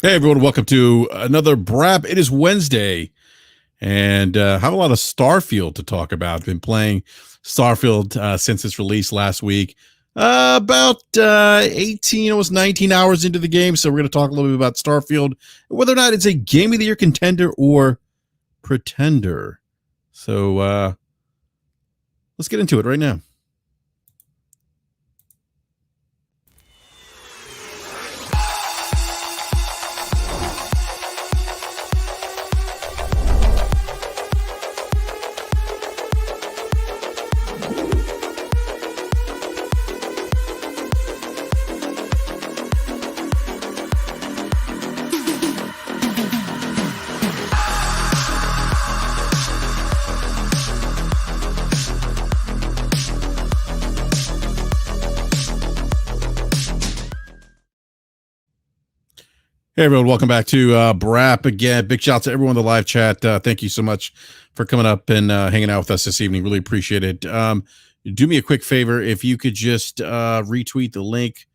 Hey everyone, welcome to another BRAP. It is Wednesday, and have a lot of Starfield to talk about. Been playing Starfield since its release last week. About 18, almost 19 hours into the game, so we're going to talk a little bit about Starfield, whether or not it's a Game of the Year contender or pretender. So let's get into it right now. Hey everyone, welcome back to BRAP again. Big shout out to everyone in the live chat. Thank you so much for coming up and hanging out with us this evening. Really appreciate it. Do me a quick favor, if you could just retweet the link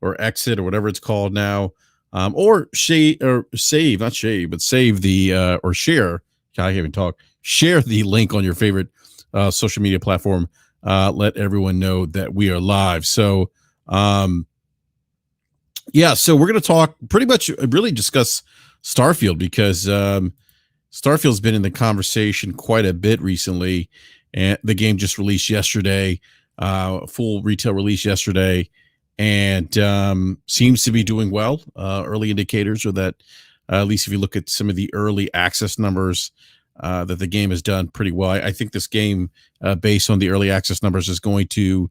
or exit or whatever it's called now, or save the or share. I can't even talk. Share the link on your favorite social media platform. Let everyone know that we are live. So. Yeah, so we're going to talk pretty much really discuss Starfield because Starfield's been in the conversation quite a bit recently, and the game just released yesterday, full retail release yesterday, and seems to be doing well. Early indicators are that, at least if you look at some of the early access numbers, that the game has done pretty well. I think this game, based on the early access numbers, is going to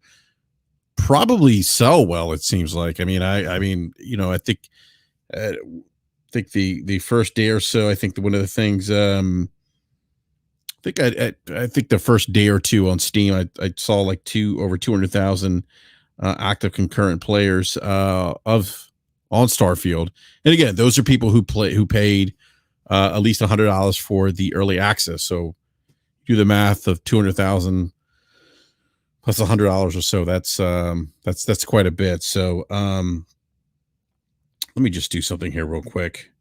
probably sell well. It seems like. I mean, I think the first day or so. I think one of the things. I think the first day or two on Steam, I saw like over 200,000 active concurrent players on Starfield. And again, those are people who paid at least $100 for the early access. So do the math of 200,000. Plus $100 or so. That's quite a bit. So let me just do something here real quick.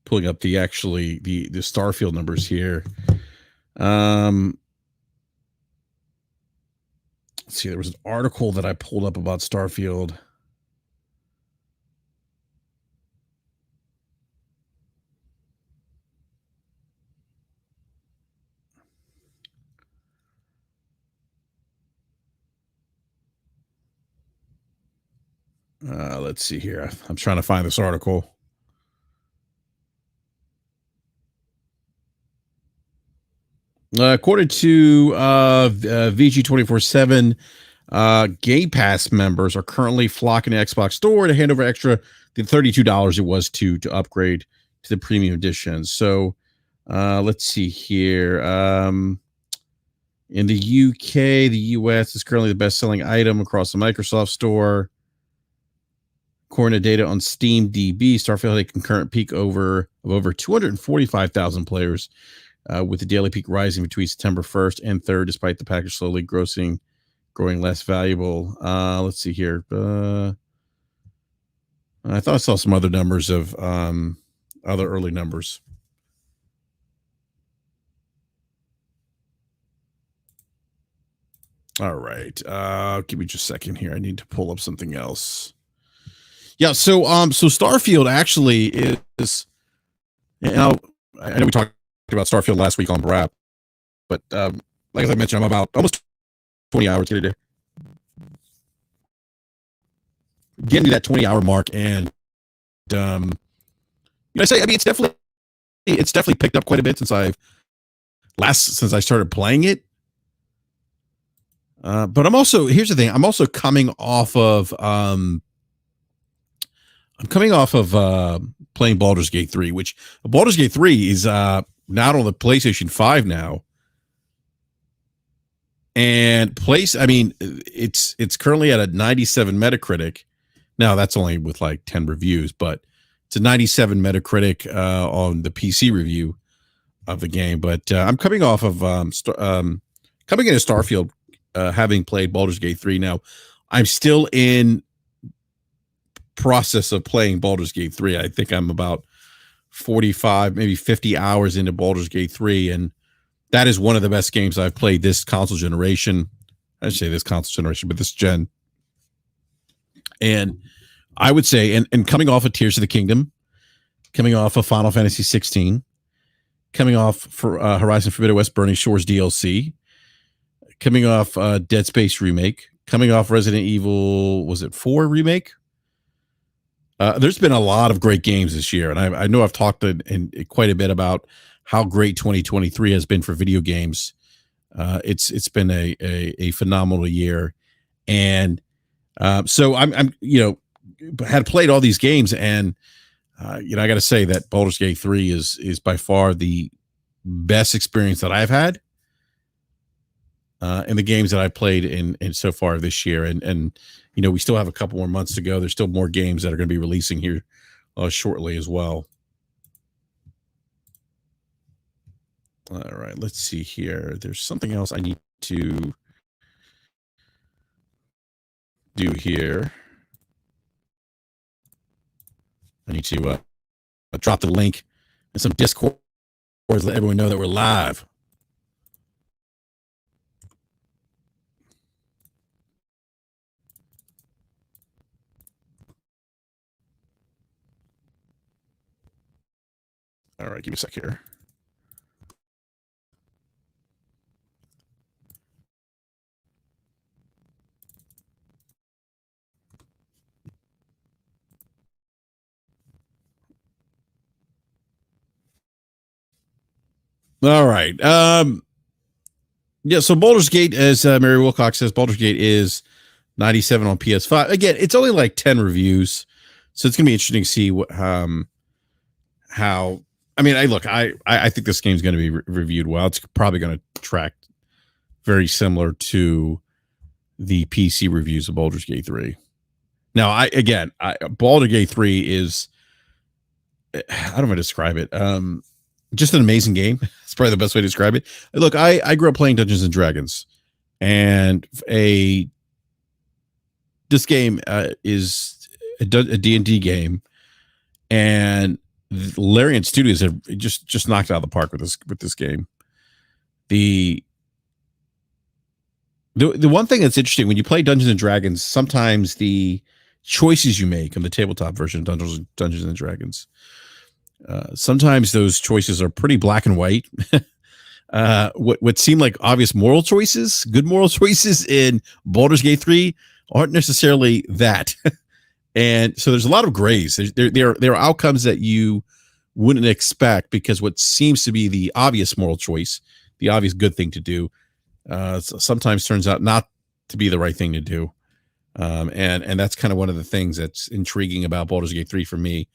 Pulling up the Starfield numbers here. Let's see, there was an article that I pulled up about Starfield. Let's see here. I'm trying to find this article. According to VG247, Game Pass members are currently flocking to Xbox Store to hand over extra the $32 it was to upgrade to the premium edition. So let's see here. In the UK, the US is currently the best-selling item across the Microsoft Store. According to data on Steam DB, Starfield had a concurrent peak of over 245,000 players, with the daily peak rising between September 1st and 3rd, despite the package slowly growing less valuable. Let's see here. I thought I saw some other numbers of other early numbers. All right. Give me just a second here. I need to pull up something else. Yeah, so Starfield actually is, I know we talked about Starfield last week on BRAP, but like as I mentioned, I'm about almost 20 hours today. Getting to that 20-hour mark, and I mean, it's definitely picked up quite a bit since I started playing it. But here's the thing, I'm also coming off of playing Baldur's Gate 3, which Baldur's Gate 3 is not on the PlayStation 5 now. And it's currently at a 97 Metacritic. Now that's only with like 10 reviews, but it's a 97 Metacritic on the PC review. of the game. But I'm coming off of coming into Starfield, having played Baldur's Gate 3. Now, I'm still in process of playing Baldur's Gate 3. I think I'm about 45, maybe 50 hours into Baldur's Gate 3, and that is one of the best games I've played this console generation. I should say this console generation, but this gen. And I would say, and coming off of Tears of the Kingdom, coming off of Final Fantasy 16, coming off for Horizon Forbidden West Burning Shores DLC, coming off Dead Space remake, coming off Resident Evil, was it 4 remake? There's been a lot of great games this year, and I know I've talked in quite a bit about how great 2023 has been for video games. It's been a phenomenal year, and so I'm had played all these games, and I got to say that Baldur's Gate 3 is by far the best experience that I've had in the games that I played in so far this year, and we still have a couple more months to go. There's still more games that are going to be releasing here shortly as well. All right, let's see here. There's something else I need to do here. I need to drop the link in some Discord to let everyone know that we're live. All right, give me a sec here. All right. Yeah, so Baldur's Gate, as Mary Wilcox says, Baldur's Gate is 97 on PS5. Again, it's only like 10 reviews, so it's going to be interesting to see how. I mean, I think this game's going to be reviewed well. It's probably going to track very similar to the PC reviews of Baldur's Gate 3. Now, Baldur's Gate 3 is, how do I describe it? Just an amazing game. It's probably the best way to describe it. Look, I grew up playing Dungeons and Dragons, and this game is a D&D game, and Larian Studios have just knocked it out of the park with this game. The one thing that's interesting when you play Dungeons and Dragons, sometimes the choices you make in the tabletop version of Dungeons and Dragons, sometimes those choices are pretty black and white. What seem like obvious moral choices, good moral choices in Baldur's Gate 3 aren't necessarily that. And so there's a lot of grays. There are outcomes that you wouldn't expect, because what seems to be the obvious moral choice, the obvious good thing to do, sometimes turns out not to be the right thing to do. And that's kind of one of the things that's intriguing about Baldur's Gate 3 for me.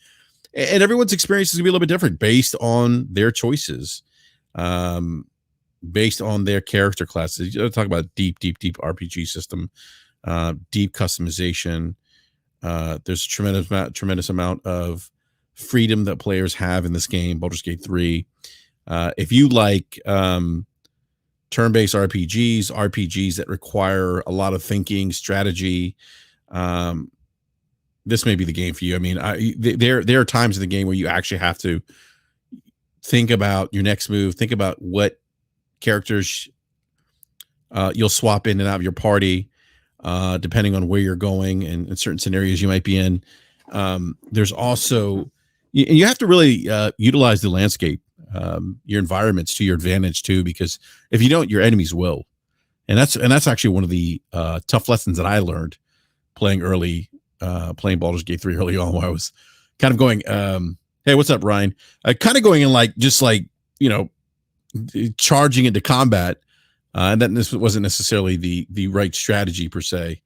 And everyone's experience is going to be a little bit different based on their choices, based on their character classes. You talk about deep RPG system, deep customization. There's a tremendous amount of freedom that players have in this game, Baldur's Gate 3. If you like turn-based RPGs that require a lot of thinking, strategy, this may be the game for you. I mean, there are times in the game where you actually have to think about your next move, think about what characters you'll swap in and out of your party, depending on where you're going and in certain scenarios you might be in. There's also, you have to really utilize the landscape, your environments to your advantage too, because if you don't, your enemies will. And that's actually one of the tough lessons that I learned playing Baldur's Gate 3 early on, where I was kind of going, hey, what's up, Ryan? Kind of going in charging into combat. And that this wasn't necessarily the right strategy per se.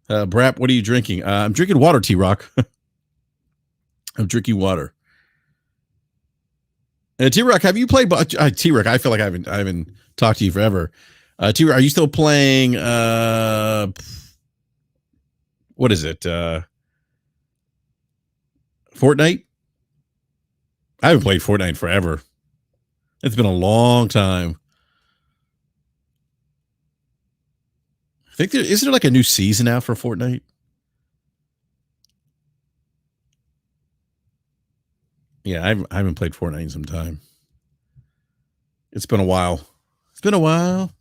BRAP, what are you drinking? I'm drinking water, T-Rock. I'm drinking water. T-Rock, have you played T-Rock? I feel like I haven't talked to you forever. T-Rock, are you still playing what is it? Fortnite? I haven't played Fortnite forever. It's been a long time. I think isn't there like a new season out for Fortnite? Yeah, I haven't played Fortnite in some time. It's been a while. It's been a while.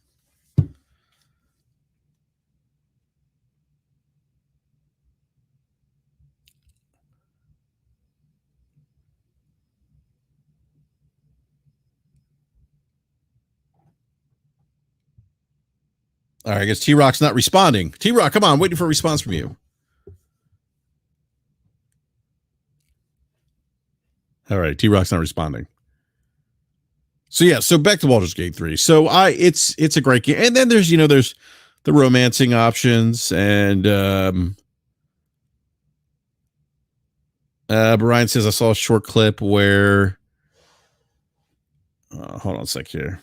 All right, I guess T Rock's not responding. T Rock, come on, waiting for a response from you. All right, T Rock's not responding. So yeah, so back to Baldur's Gate 3. So it's a great game. And then there's the romancing options and Brian says I saw a short clip where hold on a sec here.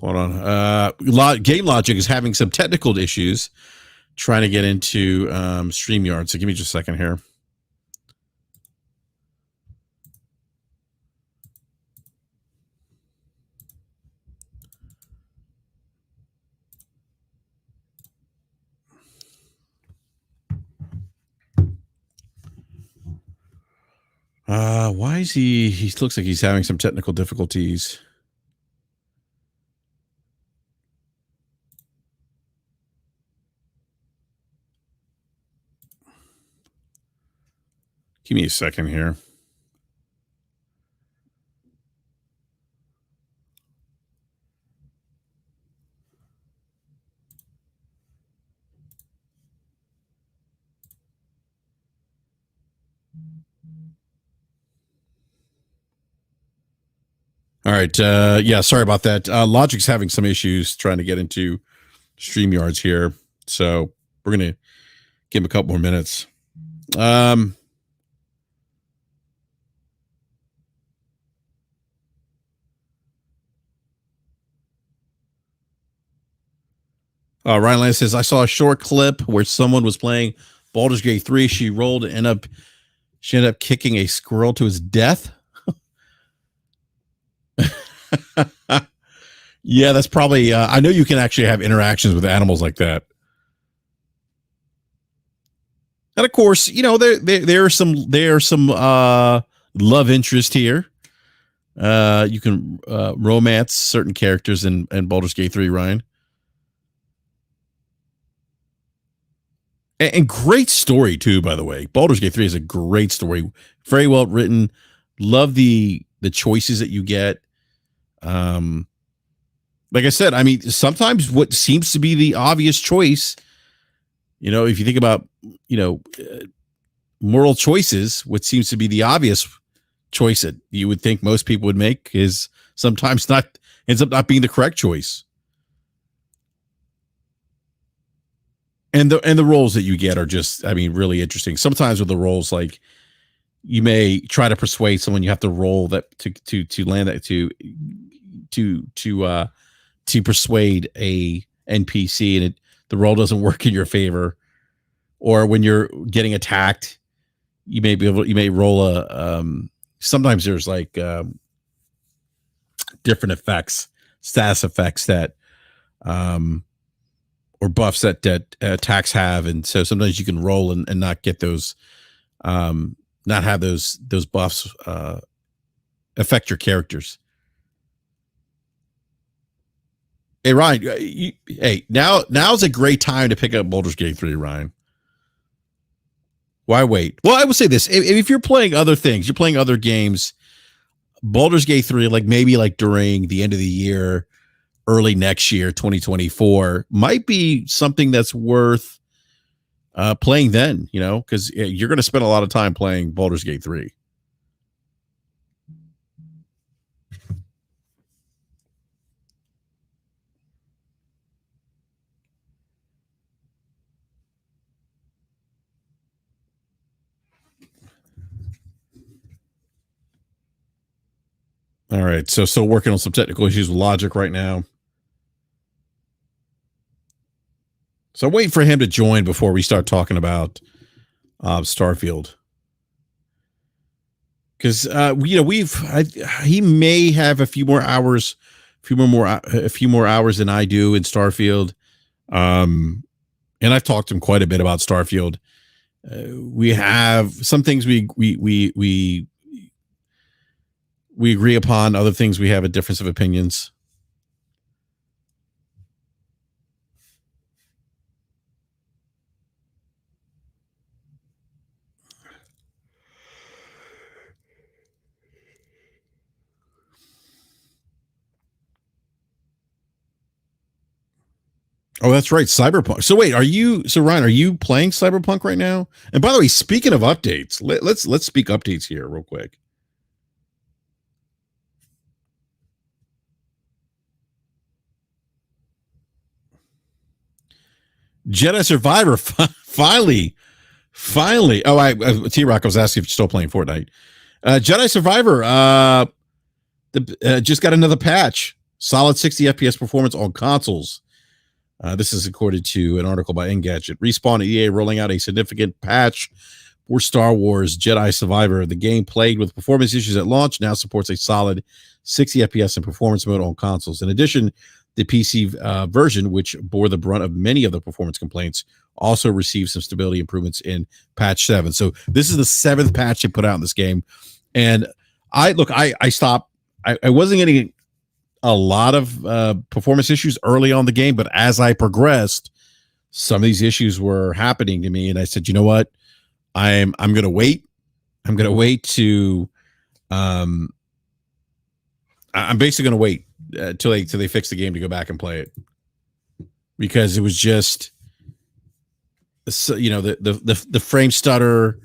Hold on. Game Logic is having some technical issues trying to get into StreamYard. So give me just a second here. Why is he looks like he's having some technical difficulties. Give me a second here. All right. Yeah, sorry about that. Logic's having some issues trying to get into StreamYards here. So we're going to give him a couple more minutes. Ryan Lance says, I saw a short clip where someone was playing Baldur's Gate 3. She rolled and she ended up kicking a squirrel to his death. Yeah, that's probably. I know you can actually have interactions with animals like that. And of course, there are some love interest here. You can romance certain characters in Baldur's Gate 3, Ryan. And great story too, by the way. Baldur's Gate 3 is a great story, very well written. Love the choices that you get. Like I said, I mean, sometimes what seems to be the obvious choice, if you think about, moral choices, what seems to be the obvious choice that you would think most people would make is sometimes ends up not being the correct choice. And the roles that you get are just, I mean, really interesting. Sometimes with the roles, like you may try to persuade someone, you have to roll that to land that to persuade a NPC, and the roll doesn't work in your favor. Or when you're getting attacked, you may roll a sometimes there's like different effects, status effects that or buffs that attacks have, and so sometimes you can roll and not get those not have those buffs affect your characters. Hey Ryan, now's a great time to pick up Baldur's Gate 3, Ryan. Why wait? Well, I would say this: if you're playing other things, you're playing other games. Baldur's Gate 3, like maybe like during the end of the year, early next year, 2024, might be something that's worth playing then, because you're going to spend a lot of time playing Baldur's Gate 3. All right. So still working on some technical issues with logic right now. So I'm waiting for him to join before we start talking about Starfield. Because he may have a few more hours than I do in Starfield. And I've talked to him quite a bit about Starfield. We have some things we agree upon, other things we have a difference of opinions. Oh, that's right, Cyberpunk. So wait, Ryan, are you playing Cyberpunk right now? And by the way, speaking of updates, let's speak updates here real quick. Jedi Survivor finally. Oh, T-Rock was asking if you're still playing Fortnite. Jedi Survivor just got another patch. Solid 60 FPS performance on consoles. This is according to an article by Engadget. Respawn and EA rolling out a significant patch for Star Wars Jedi Survivor. The game, plagued with performance issues at launch, now supports a solid 60 FPS in performance mode on consoles. In addition, the PC version, which bore the brunt of many of the performance complaints, also received some stability improvements in patch 7. So this is the 7th patch they put out in this game. And I stopped. I wasn't getting a lot of performance issues early on the game, but as I progressed, some of these issues were happening to me, and I said, you know what, I'm gonna wait. I'm gonna wait to I'm basically gonna wait till they fix the game to go back and play it, because it was just the frame stutter,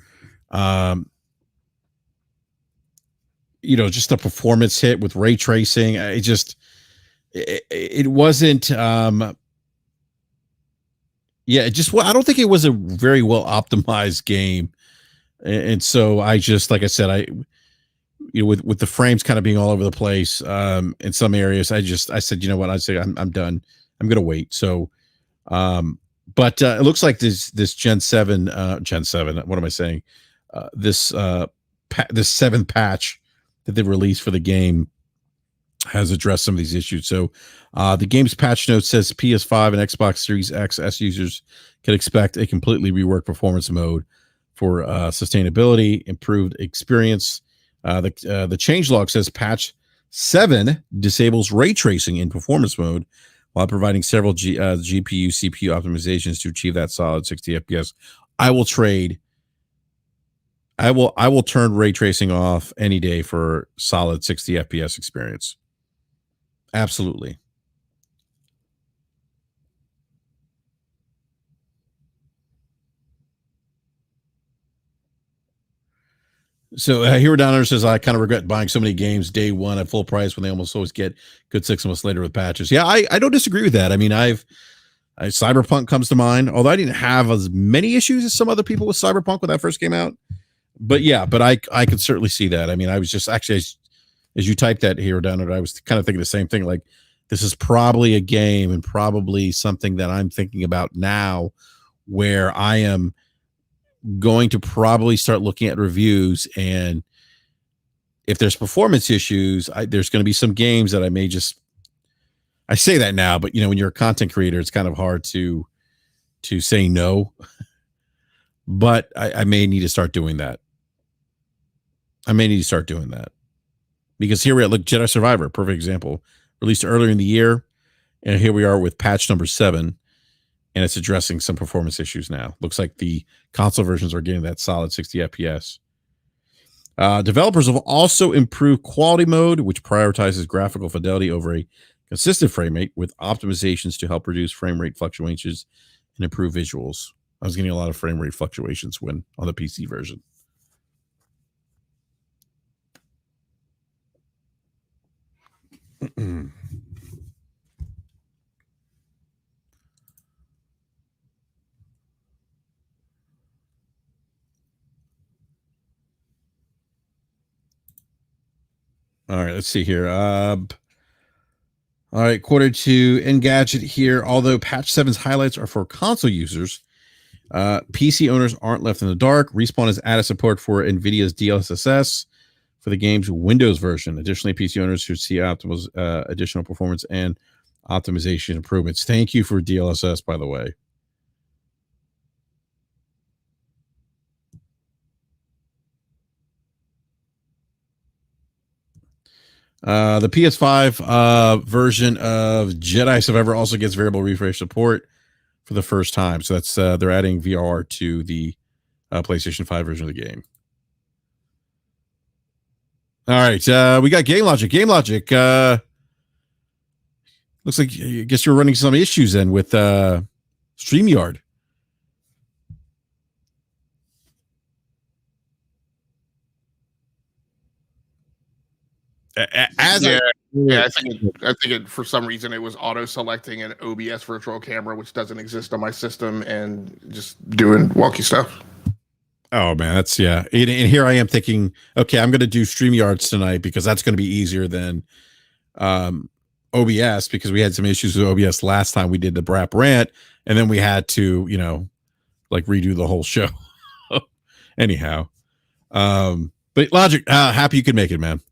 just a performance hit with ray tracing. It wasn't I don't think it was a very well optimized game. And so I just, like I said, with the frames kind of being all over the place in some areas, I said, you know what, I'm done. I'm going to wait. So but it looks like this Gen 7, what am I saying? This 7th patch that they released for the game has addressed some of these issues. So the game's patch note says PS5 and Xbox Series XS users can expect a completely reworked performance mode for sustainability, improved experience. The changelog says patch 7 disables ray tracing in performance mode while providing several GPU, CPU optimizations to achieve that solid 60 FPS. I will turn ray tracing off any day for solid 60 FPS experience. Absolutely. So Hero Downer says, I kind of regret buying so many games day one at full price when they almost always get good 6 months later with patches. Yeah, I don't disagree with that. I mean, Cyberpunk comes to mind, although I didn't have as many issues as some other people with Cyberpunk when that first came out. But yeah, I could certainly see that. I mean, I was just actually, as you typed that Hero Downer, I was kind of thinking the same thing. Like, this is probably a game and probably something that I'm thinking about now, where I am going to probably start looking at reviews, and if there's performance issues, there's going to be some games that I say that now, but when you're a content creator, it's kind of hard to say no. But I may need to start doing that. Because here we are. Look, Jedi Survivor, perfect example, released earlier in the year, and here we are with patch number 7. And it's addressing some performance issues now. Looks like the console versions are getting that solid 60 FPS. Developers have also improved quality mode, which prioritizes graphical fidelity over a consistent frame rate with optimizations to help reduce frame rate fluctuations and improve visuals. I was getting a lot of frame rate fluctuations when on the PC version. All right, let's see here. All right, Q2 Engadget here. Although Patch 7's highlights are for console users, PC owners aren't left in the dark. Respawn has added support for NVIDIA's DLSS for the game's Windows version. Additionally, PC owners should see additional performance and optimization improvements. Thank you for DLSS, by the way. The PS5 version of Jedi Survivor also gets variable refresh support for the first time. So that's they're adding VR to the PlayStation 5 version of the game. All right, we got Game Logic. Game Logic. Looks like I guess you're running some issues then with StreamYard. I think it for some reason it was auto selecting an OBS virtual camera, which doesn't exist on my system, and just doing wonky stuff. Oh man, that's and here I am thinking, okay, I'm going to do StreamYards tonight because that's going to be easier than OBS, because we had some issues with OBS last time we did the BRAP rant, and then we had to, like redo the whole show. Anyhow, but Logic, happy you could make it, man.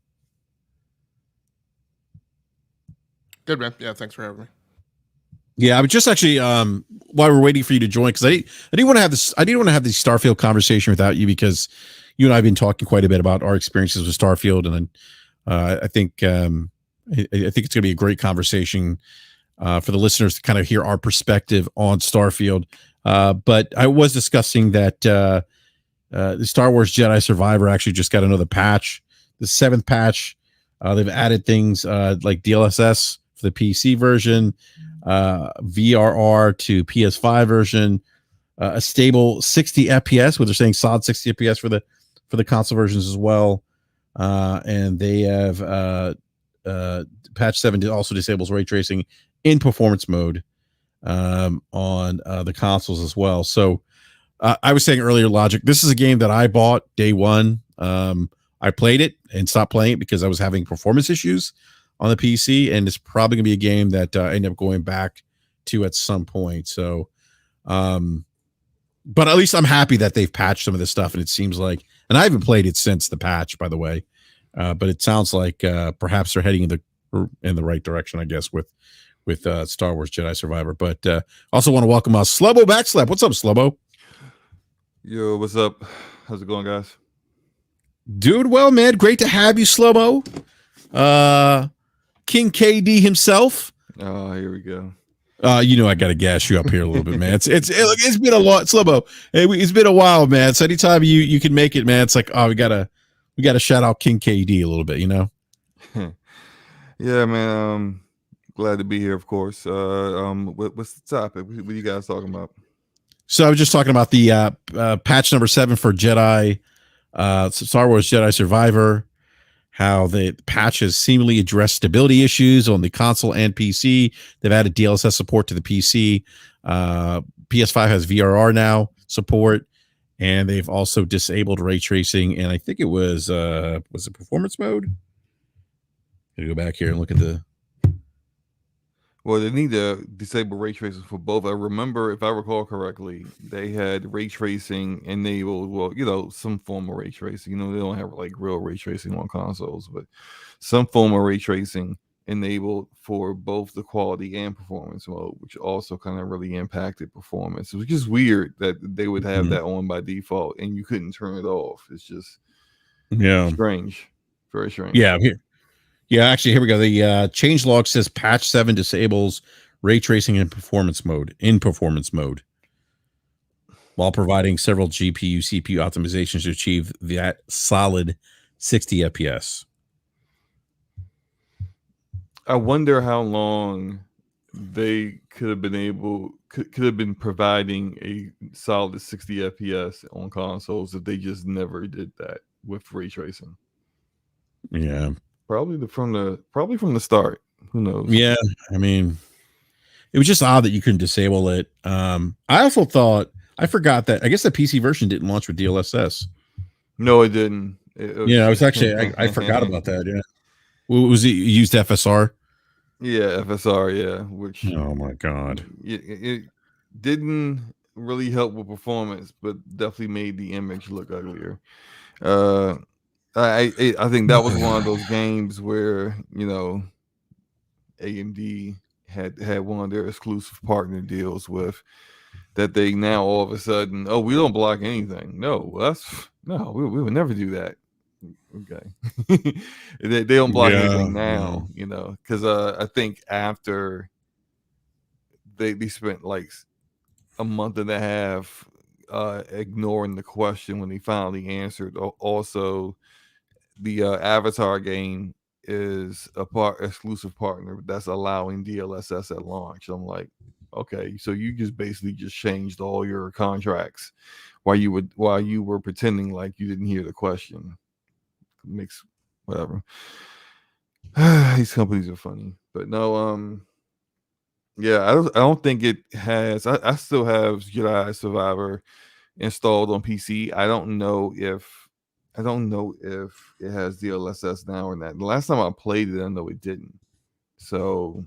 Good, man. Yeah, thanks for having me. Yeah, I was just actually while we're waiting for you to join, because I didn't want to have this. I didn't want to have the Starfield conversation without you, because you and I have been talking quite a bit about our experiences with Starfield, and then I think it's going to be a great conversation for the listeners to kind of hear our perspective on Starfield. But I was discussing that the Star Wars Jedi Survivor actually just got another patch, the 7th patch. They've added things like DLSS for the PC version, VRR to PS5 version, a stable 60 FPS, where they're saying solid 60 FPS for the console versions as well. And they have patch 7 also disables ray tracing in performance mode on the consoles as well. So I was saying earlier, Logic, this is a game that I bought day one. I played it and stopped playing it because I was having performance issues on the PC, and it's probably gonna be a game that I end up going back to at some point. So, but at least I'm happy that they've patched some of this stuff, and it seems like, and I haven't played it since the patch, by the way, but it sounds like perhaps they're heading in the right direction, I guess, with Star Wars Jedi Survivor. But also want to welcome Slubbo Backslap. What's up, Slubbo? Yo, what's up? How's it going, guys? Dude, well, man, great to have you, Slubbo. King KD himself. Oh, here we go. I got to gas you up here a little bit, man. It's been a lot, Slubbo. It's been a while, man. So anytime you can make it, man, it's like, we gotta shout out King KD a little bit, Yeah, man. Glad to be here, of course. What's the topic? What are you guys talking about? So I was just talking about the patch number 7 for Jedi, Star Wars Jedi Survivor. How the patches seemingly address stability issues on the console and PC. They've added DLSS support to the PC. PS5 has VRR now support, and they've also disabled ray tracing. And I think it was it performance mode? Gonna go back here and look at the. Well, they need to disable ray tracing for both. I remember, if I recall correctly, they had ray tracing enabled, some form of ray tracing. They don't have like real ray tracing on consoles, but some form of ray tracing enabled for both the quality and performance mode, which also kind of really impacted performance. It was just weird that they would have that on by default and you couldn't turn it off. It's just strange. Very strange. Yeah, here. Yeah, actually, here we go. The changelog says patch 7 disables ray tracing in performance mode, while providing several GPU, CPU optimizations to achieve that solid 60 FPS. I wonder how long they could have been providing a solid 60 FPS on consoles if they just never did that with ray tracing. Yeah. Probably from the start. Who knows? Yeah, I mean, it was just odd that you couldn't disable it. I also thought, I forgot that, I guess the PC version didn't launch with DLSS. No, it didn't. I was actually, I forgot about that. Yeah. Was he used FSR? Yeah, FSR, yeah, which Oh my god. it didn't really help with performance, but definitely made the image look uglier. I think that was one of those games where, you know, AMD had one of their exclusive partner deals with that they now all of a sudden, oh, we don't block anything. No, we would never do that. Okay. They don't block anything now, you know, because I think after they spent like a month and a half ignoring the question when they finally answered. Also, the Avatar game is a exclusive partner that's allowing DLSS at launch. I'm like, okay, so you just basically just changed all your contracts while you were pretending like you didn't hear the question. Makes whatever. These companies are funny, but no, yeah, I don't think it has. I still have Jedi Survivor installed on PC. I don't know if it has DLSS now or not. The last time I played it, I know it didn't. So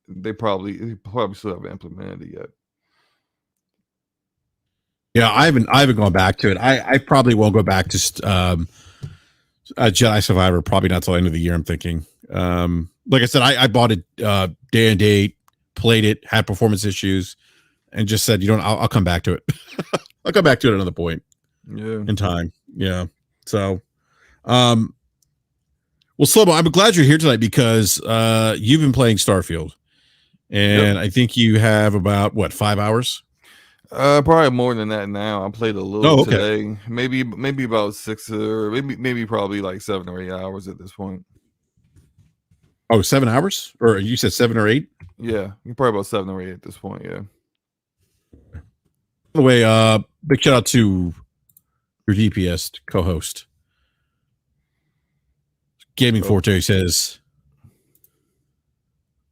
they probably still haven't implemented it yet. Yeah, I haven't gone back to it. I probably won't go back to Jedi Survivor. Probably not till the end of the year. I'm thinking. Like I said, I bought it day and date, played it, had performance issues, and just said, you know, I'll come back to it. I'll come back to it at another point. Yeah. In time. Yeah. So, well, Slobo, I'm glad you're here tonight because you've been playing Starfield, and I think you have about 5 hours. Probably more than that now. I played a little today. Maybe about 6 or maybe probably like 7 or 8 hours at this point. Oh, 7 hours? Or you said 7 or 8? Yeah, you're probably about 7 or 8 at this point. Yeah. By the way, big shout out to your DPS co-host. Gaming Forte says,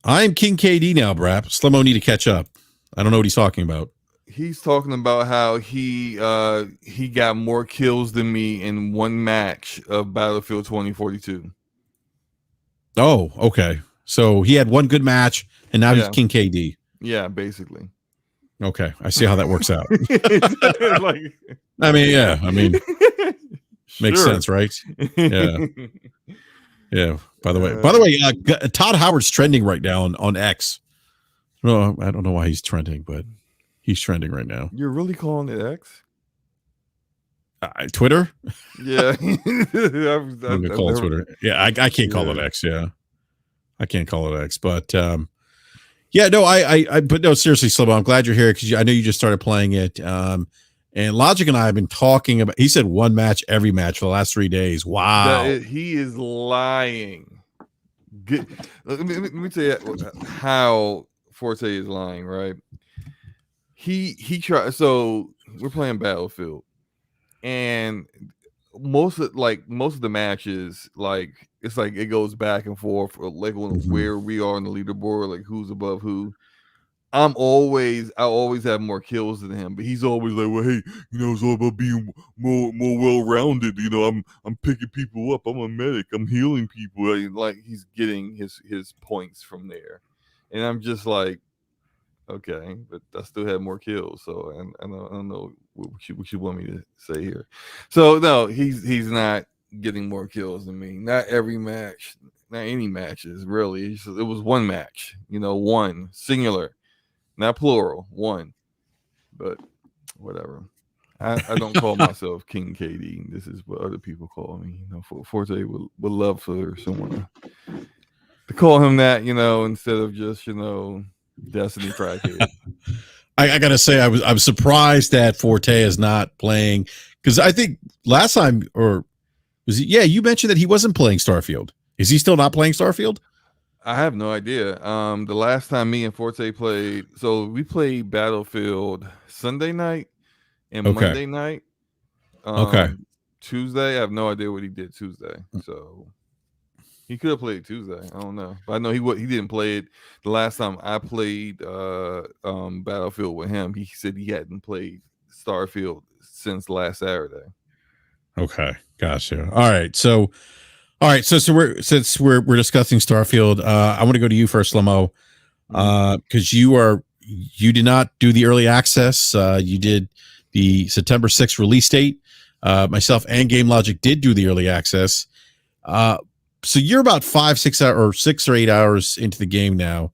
I'm King KD now, Brap. Slimo need to catch up. I don't know what he's talking about. He's talking about how he got more kills than me in one match of Battlefield 2042. Oh, okay. So he had one good match, and now he's King KD. Yeah, basically. Okay, I see how that works out. I mean, makes sense, right? Yeah. Yeah. By the way, Todd Howard's trending right now on X. No, I don't know why he's trending, but he's trending right now. You're really calling it X? Twitter? Yeah. I'm gonna call it Twitter. Yeah, I can't call it X. Yeah, I can't call it X. But yeah, no, but no, seriously, Slobo, I'm glad you're here because I know you just started playing it. And Logic and I have been talking about. He said one match every match for the last 3 days. Wow, he is lying. Let me tell you how Forte is lying. Right? He tried. So we're playing Battlefield, and most of the matches, like it's like it goes back and forth, like where we are on the leaderboard, like who's above who. I always have more kills than him, but he's always like, well, hey, you know, it's all about being more well-rounded. You know, I'm picking people up. I'm a medic. I'm healing people. Like he's getting his points from there, and I'm just like, okay, but I still have more kills. So I don't know what you want me to say here. So no, he's not getting more kills than me. Not every match, not any matches really. It was one match. You know, one singular. Not plural, one. But whatever. I don't call myself King KD. This is what other people call me. You know, Forte would love for someone to call him that, you know, instead of just, you know, Destiny crackhead. I gotta say, I'm surprised that Forte is not playing because I think last time, or was he? Yeah, you mentioned that he wasn't playing Starfield. Is he still not playing Starfield? I have no idea. The last time me and Forte played, so we played Battlefield Sunday night and Monday night. Tuesday, I have no idea what he did Tuesday. So he could have played Tuesday. I don't know, but I know he didn't play it. The last time I played Battlefield with him, he said he hadn't played Starfield since last Saturday. Okay, gotcha. All right, so All right, so since we're discussing Starfield, I want to go to you first, Slomo, because you did not do the early access. You did the September 6th release date. Myself and Game Logic did do the early access. So you're about 6 or 8 hours into the game now.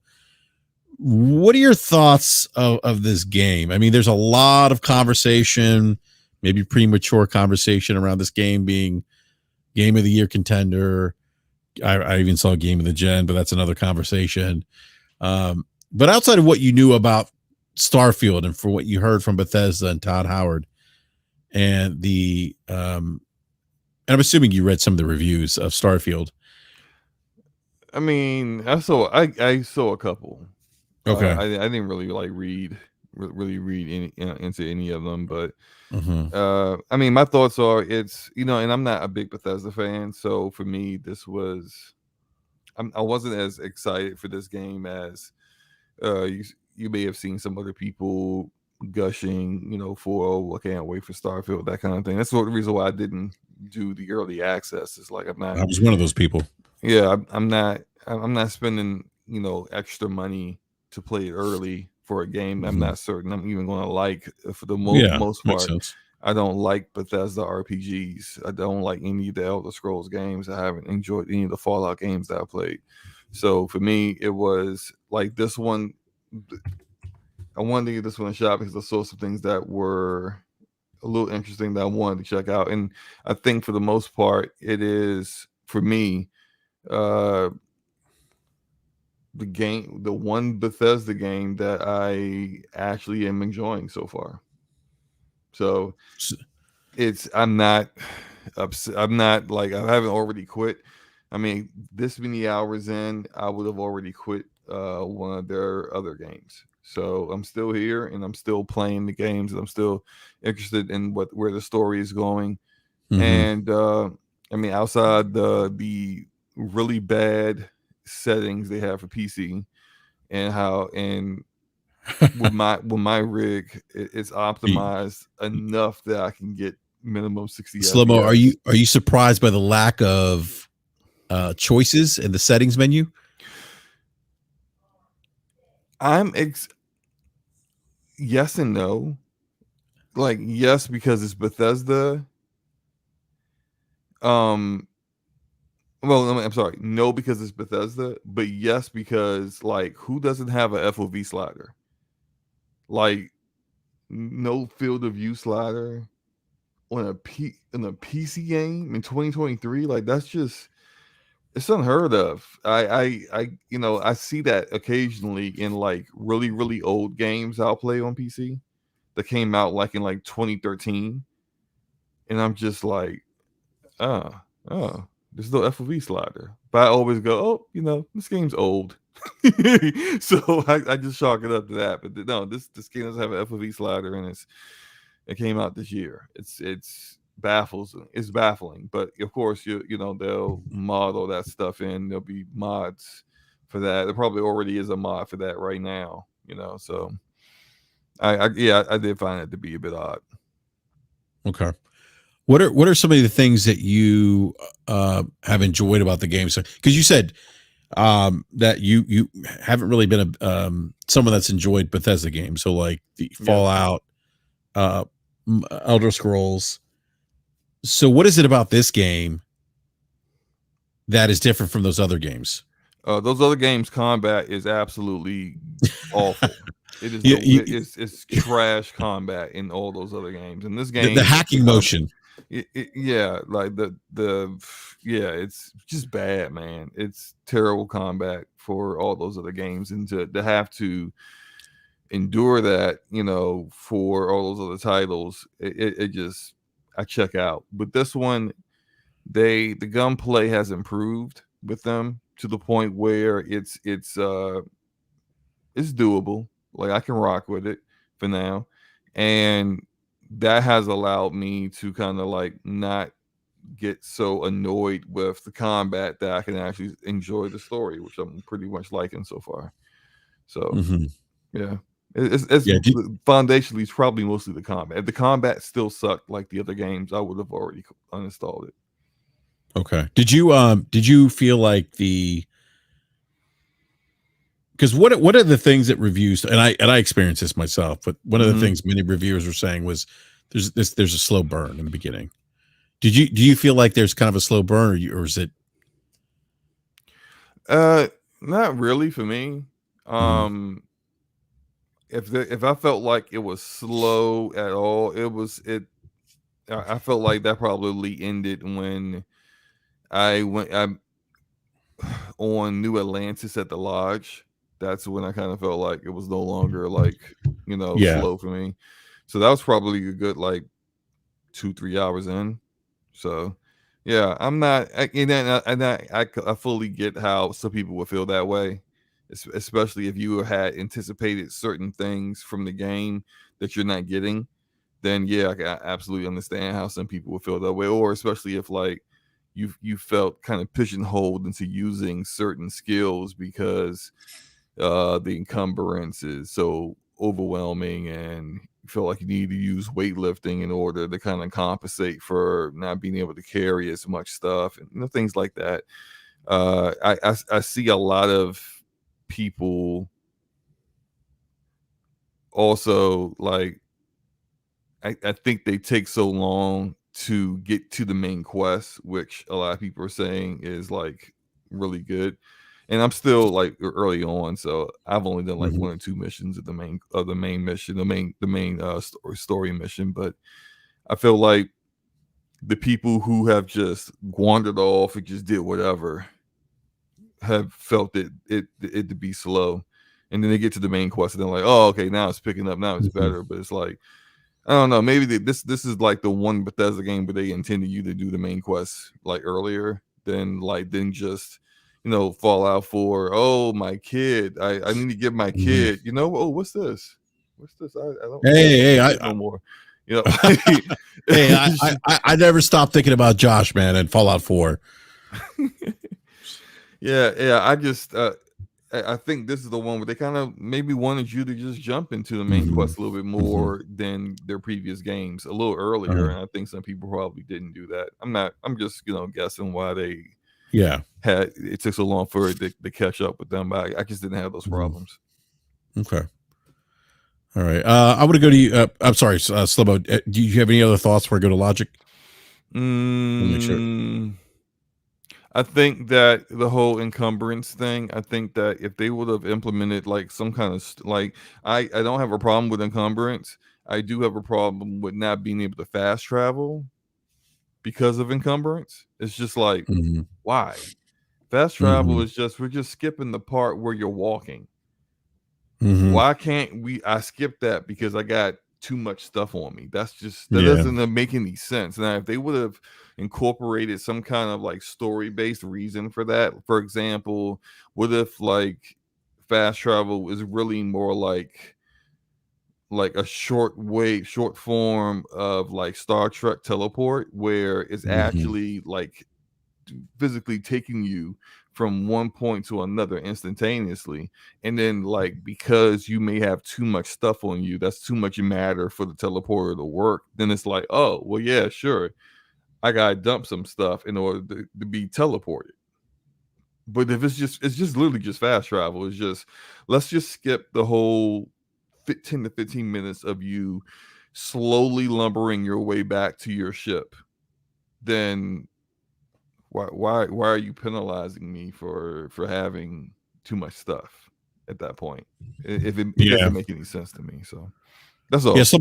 What are your thoughts of this game? I mean, there's a lot of conversation, maybe premature conversation around this game being Game of the Year contender. I even saw Game of the Gen, but that's another conversation. But outside of what you knew about Starfield and for what you heard from Bethesda and Todd Howard and and I'm assuming you read some of the reviews of Starfield. I mean, I saw a couple. Okay. I didn't really really read into any of them, but Mm-hmm. I mean, my thoughts are it's and I'm not a big Bethesda fan, so for me, I wasn't as excited for this game as you may have seen some other people gushing, for I can't wait for Starfield, that kind of thing. That's the reason why I didn't do the early access. It's like I'm not. I was one of those people. Yeah, I'm not spending extra money to play it early for a game I'm not certain I'm even going to like for the most Makes part. sense. I don't like Bethesda RPGs. I don't like any of the Elder Scrolls games. I haven't enjoyed any of the Fallout games that I played. So for me, it was like this one. I wanted to get this one a shot because I saw some things that were a little interesting that I wanted to check out. And I think for the most part, it is for me, the one Bethesda game that I actually am enjoying so far. So I'm not upset. I'm not like I haven't already quit. I mean, this many hours in, I would have already quit one of their other games. So I'm still here and I'm still playing the games and I'm still interested in where the story is going. And I mean, outside the really bad settings they have for PC and with my rig, it's optimized enough that I can get minimum 60 Slow-mo, FPS. are you surprised by the lack of choices in the settings menu? Yes and no. Like, yes, because it's Bethesda. Well, I'm sorry, no, because it's Bethesda, but yes, because like who doesn't have a FOV slider? Like no field of view slider on a PC game in 2023. Like that's just it's unheard of. I see that occasionally in like really, really old games I'll play on PC that came out like in like 2013. And I'm just like, oh, there's no FOV slider. But I always go, this game's old. So I just chalk it up to that. But no, this game doesn't have an FOV slider, and it came out this year. It's baffling. But of course, they'll mod all that stuff in. There'll be mods for that. There probably already is a mod for that right now. So I did find it to be a bit odd. Okay. What are some of the things that you have enjoyed about the game? So, because you said that you haven't really been someone that's enjoyed Bethesda games, so like the Fallout, Elder Scrolls. So, what is it about this game that is different from those other games? Those other games, combat is absolutely awful. It is it's trash combat in all those other games. In this game, the hacking motion. It's just bad, man. It's terrible combat for all those other games, and to have to endure that, for all those other titles, it just I check out. But this one, the gunplay has improved with them to the point where it's doable. Like I can rock with it for now, and that has allowed me to kind of like not get so annoyed with the combat that I can actually enjoy the story, which I'm pretty much liking so far. So yeah, it's foundationally it's probably mostly the combat. If the combat still sucked like the other games, I would have already uninstalled it. Okay. Did you feel like because what are the things that reviews, and I experienced this myself, but one of the things many reviewers were saying was there's a slow burn in the beginning. Do you feel like there's kind of a slow burn, or is it? Not really for me. If I felt like it was slow at all, I felt like that probably ended when I went on New Atlantis at the lodge. That's when I kind of felt like it was no longer like, Yeah. slow for me. So that was probably a good like 2-3 hours in. So yeah, I'm not, I fully get how some people would feel that way, especially if you had anticipated certain things from the game that you're not getting. Then yeah, I absolutely understand how some people would feel that way, or especially if like you felt kind of pigeonholed into using certain skills because the encumbrance is so overwhelming and you feel like you need to use weightlifting in order to kind of compensate for not being able to carry as much stuff and things like that. I see a lot of people also like I think they take so long to get to the main quest, which a lot of people are saying is like really good. And I'm still like early on, so I've only done like 1 or 2 missions of the main mission, the main story mission. But I feel like the people who have just wandered off and just did whatever have felt it to be slow, and then they get to the main quest and they're like, oh, okay, now it's picking up, now it's better. But it's like, I don't know. Maybe this is like the one Bethesda game where they intended you to do the main quest like earlier than just Fallout 4. Oh, my kid. I need to get my kid. Oh, what's this? What's this? I don't. Hey, no more. Hey, I never stopped thinking about Josh, man, and Fallout 4. Yeah. I just I think this is the one where they kind of maybe wanted you to just jump into the main quest a little bit more than their previous games a little earlier. And I think some people probably didn't do that. I'm just, guessing why they it took so long for it to catch up with them. But I just didn't have those problems. Okay. All right. I want to go to you. I'm sorry, Slibbo. Do you have any other thoughts before I go to Logic? Make sure. I think that the whole encumbrance thing, I think that if they would have implemented like some kind of I don't have a problem with encumbrance. I do have a problem with not being able to fast travel because of encumbrance. It's just like, why? Fast travel is we're just skipping the part where you're walking. Why can't I skip that because I got too much stuff on me? That doesn't make any sense. Now, if they would have incorporated some kind of like story-based reason for that, for example, what if like fast travel is really more like a short form of like Star Trek teleport, where it's actually like physically taking you from one point to another instantaneously, and then like because you may have too much stuff on you, that's too much matter for the teleporter to work, then it's like, oh well, yeah, sure, I gotta dump some stuff in order to be teleported. But if it's just literally just fast travel, it's just, let's just skip the whole 10 to 15 minutes of you slowly lumbering your way back to your ship, then why are you penalizing me for having too much stuff at that point? If it doesn't make any sense to me. So that's all. Yeah, so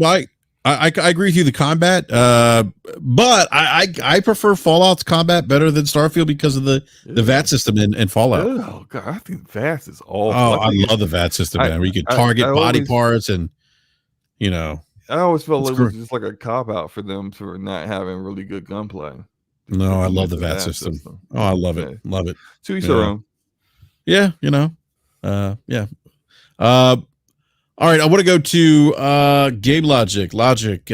I agree with you, the combat, but I prefer Fallout's combat better than Starfield because of the VAT system in Fallout. Oh god, I think VAT is awful. Oh, I love the VAT system, man. Where you can target body parts and I always felt like it was just like a cop out for them for not having really good gunplay. No, I love the VAT system. Oh, I love it. Love it. To each their own. Yeah, yeah. All right, I want to go to Game Logic. Logic,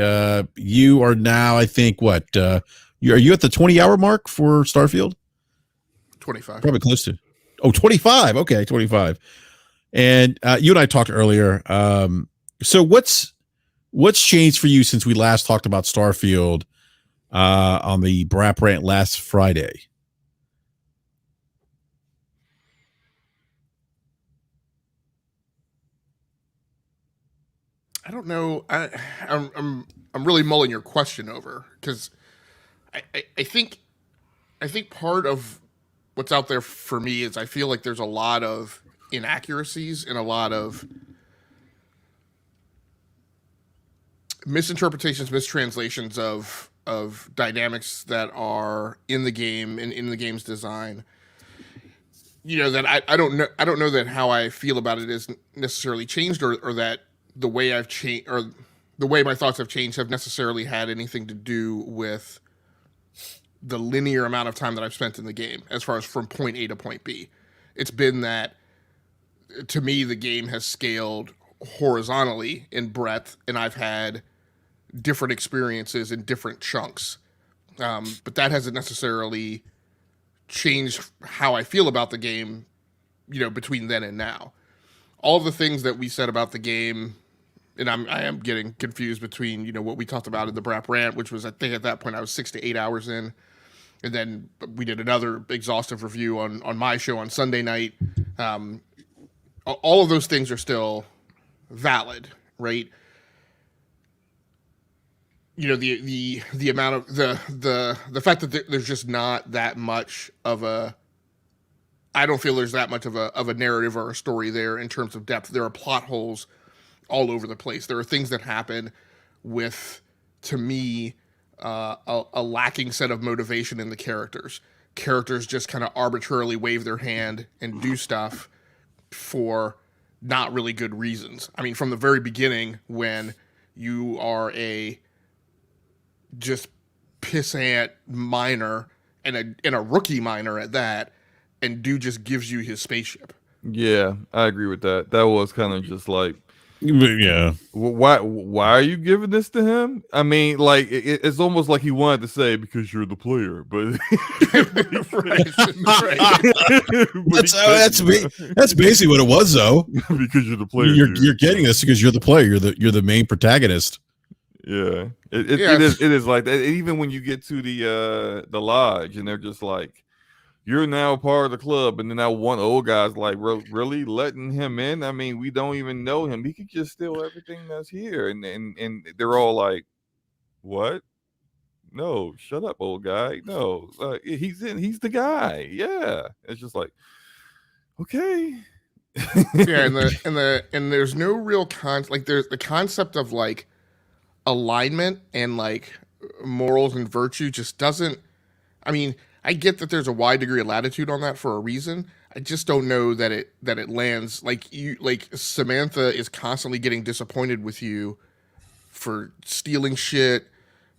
you are now, I think, what? Are you at the 20-hour mark for Starfield? 25. Probably close to. Oh, 25. Okay, 25. And you and I talked earlier. So what's changed for you since we last talked about Starfield on the BRAP rant last Friday. I don't know. I'm really mulling your question over because I think part of what's out there for me is I feel like there's a lot of inaccuracies and a lot of misinterpretations, mistranslations of dynamics that are in the game and in the game's design. You know, that I don't know that how I feel about it is necessarily changed, or that the way I've changed, or the way my thoughts have changed, have necessarily had anything to do with the linear amount of time that I've spent in the game as far as from point A to point B. It's been that, to me, the game has scaled horizontally in breadth, and I've had different experiences in different chunks. But that hasn't necessarily changed how I feel about the game, you know, between then and now. All of the things that we said about the game, and I am getting confused between, you know, what we talked about in the BRAP rant, which was, I think at that point I was 6 to 8 hours in, and then we did another exhaustive review on my show on Sunday night. All of those things are still valid, right? You know, the amount of the fact that there's just not that much of a, I don't feel there's that much of a narrative or a story there in terms of depth. There are plot holes all over the place. There are things that happen with, to me, a lacking set of motivation in the characters. Characters just kind of arbitrarily wave their hand and do stuff for not really good reasons. I mean, from the very beginning, when you are a just pissant miner and a rookie miner at that, and dude just gives you his spaceship. Yeah, I agree with that. That was kind of just like, Yeah. why are you giving this to him? I mean, like it's almost like he wanted to say because you're the player, but That's basically what it was, though. Because you're the player, you're getting this because you're the player. You're the main protagonist. Yeah, it is like that. Even when you get to the lodge and they're just like, you're now part of the club, and then that one old guy's like, really letting him in? I mean, we don't even know him. He could just steal everything that's here, and they're all like, what? No, shut up, old guy. No, he's the guy. Yeah, it's just like, okay. Yeah, and there's no real like there's the concept of like alignment and like morals and virtue just doesn't. I mean, I get that there's a wide degree of latitude on that for a reason. I just don't know that it lands. Like Samantha is constantly getting disappointed with you for stealing shit,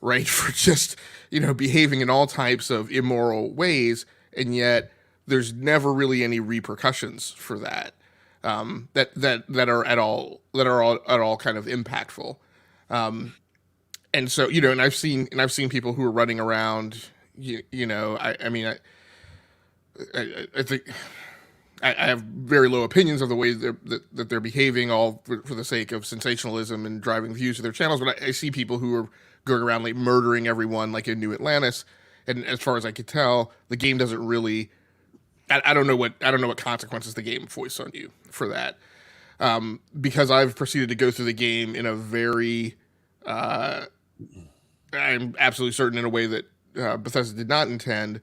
right? For just, you know, behaving in all types of immoral ways, and yet there's never really any repercussions for that. That are at all kind of impactful. And so, you know, and I've seen people who are running around. You know, I mean, I think I have very low opinions of the way that they're behaving, all for the sake of sensationalism and driving views to their channels. But I see people who are going around like murdering everyone like in New Atlantis, and as far as I could tell, the game doesn't really. I don't know what consequences the game foists on you for that, because I've proceeded to go through the game in a very, I'm absolutely certain in a way that Bethesda did not intend.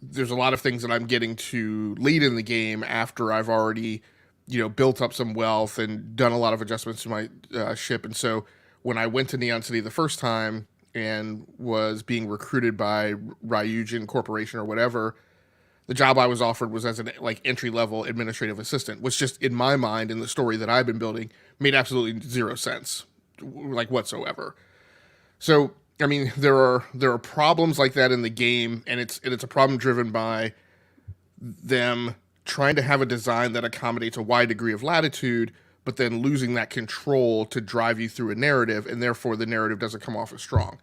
There's a lot of things that I'm getting to late in the game after I've already, you know, built up some wealth and done a lot of adjustments to my ship. And so when I went to Neon City the first time and was being recruited by Ryujin Corporation or whatever, the job I was offered was as an like entry-level administrative assistant, which just in my mind, in the story that I've been building, made absolutely zero sense, like whatsoever. So, I mean, there are problems like that in the game, and it's a problem driven by them trying to have a design that accommodates a wide degree of latitude, but then losing that control to drive you through a narrative, and therefore the narrative doesn't come off as strong.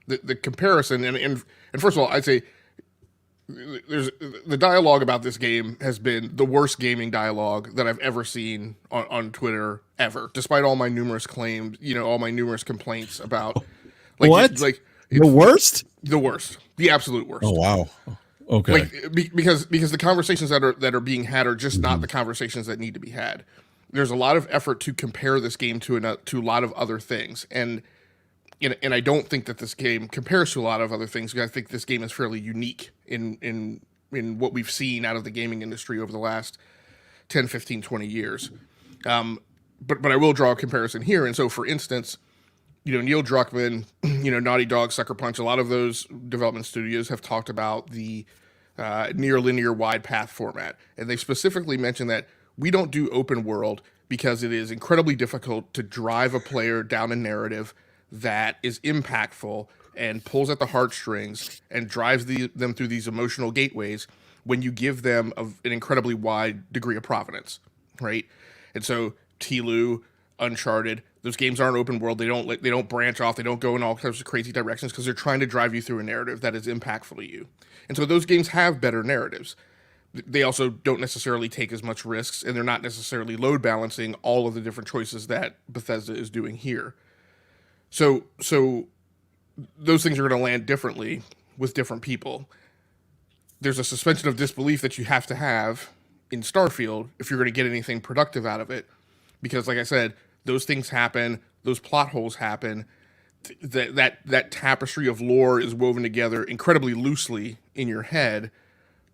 The comparison, and first of all, I'd say there's the dialogue about this game has been the worst gaming dialogue that I've ever seen on Twitter ever, despite all my numerous claims, you know, all my numerous complaints about. Like, what? The worst? The worst. The absolute worst. Oh wow. Okay. Like because the conversations that are being had are just not the conversations that need to be had. There's a lot of effort to compare this game to a lot of other things, and I don't think that this game compares to a lot of other things. Because I think this game is fairly unique in what we've seen out of the gaming industry over the last 10, 15, 20 years. But I will draw a comparison here. And so, for instance, Neil Druckmann, Naughty Dog, Sucker Punch, a lot of those development studios have talked about the near linear wide path format. And they specifically mentioned that we don't do open world because it is incredibly difficult to drive a player down a narrative that is impactful and pulls at the heartstrings and drives them through these emotional gateways when you give them an incredibly wide degree of provenance, right? And so T-Lu, Uncharted, those games aren't open world. They don't branch off. They don't go in all kinds of crazy directions because they're trying to drive you through a narrative that is impactful to you. And so those games have better narratives. They also don't necessarily take as much risks, and they're not necessarily load balancing all of the different choices that Bethesda is doing here. So those things are going to land differently with different people. There's a suspension of disbelief that you have to have in Starfield if you're going to get anything productive out of it. Because, like I said, those things happen, those plot holes happen, that tapestry of lore is woven together incredibly loosely in your head,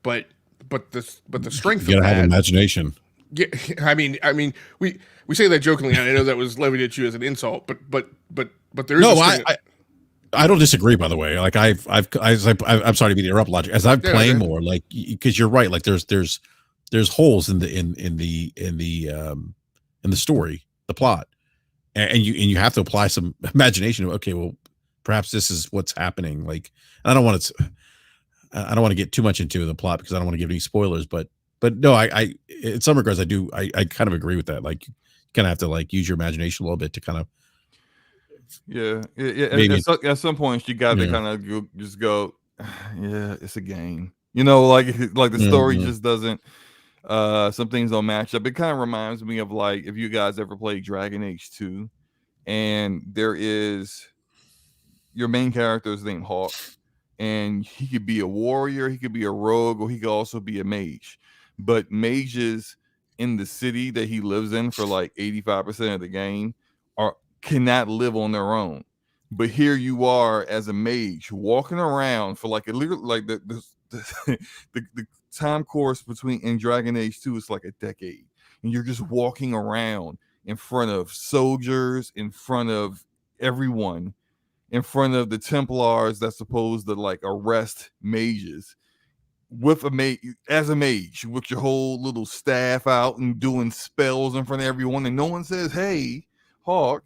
but the strength You of gotta that, have imagination. Yeah, I mean, we say that jokingly, and I know that was levied at you as an insult, but there is No, this thing I don't disagree. By the way, like I'm sorry to be the interrupt logic. As I'm playing more, like because you're right, like there's holes in the story, the plot, and you have to apply some imagination. Okay, well, perhaps this is what's happening. Like I don't want to get too much into the plot because I don't want to give any spoilers. But no, I in some regards I kind of agree with that. Like you kind of have to like use your imagination a little bit to kind of. Yeah. Maybe. At some point, you got to kind of just go, yeah, it's a game. Like the story just doesn't. Some things don't match up. It kind of reminds me of like if you guys ever played Dragon Age 2, and there is your main character is named Hawk, and he could be a warrior, he could be a rogue, or he could also be a mage. But mages in the city that he lives in for like 85% of the game cannot live on their own. But here you are as a mage walking around for like the time course in Dragon Age 2 is like a decade, and you're just walking around in front of soldiers, in front of everyone, in front of the Templars that's supposed to like arrest mages with as a mage with your whole little staff out and doing spells in front of everyone, and no one says, "Hey, Hawk,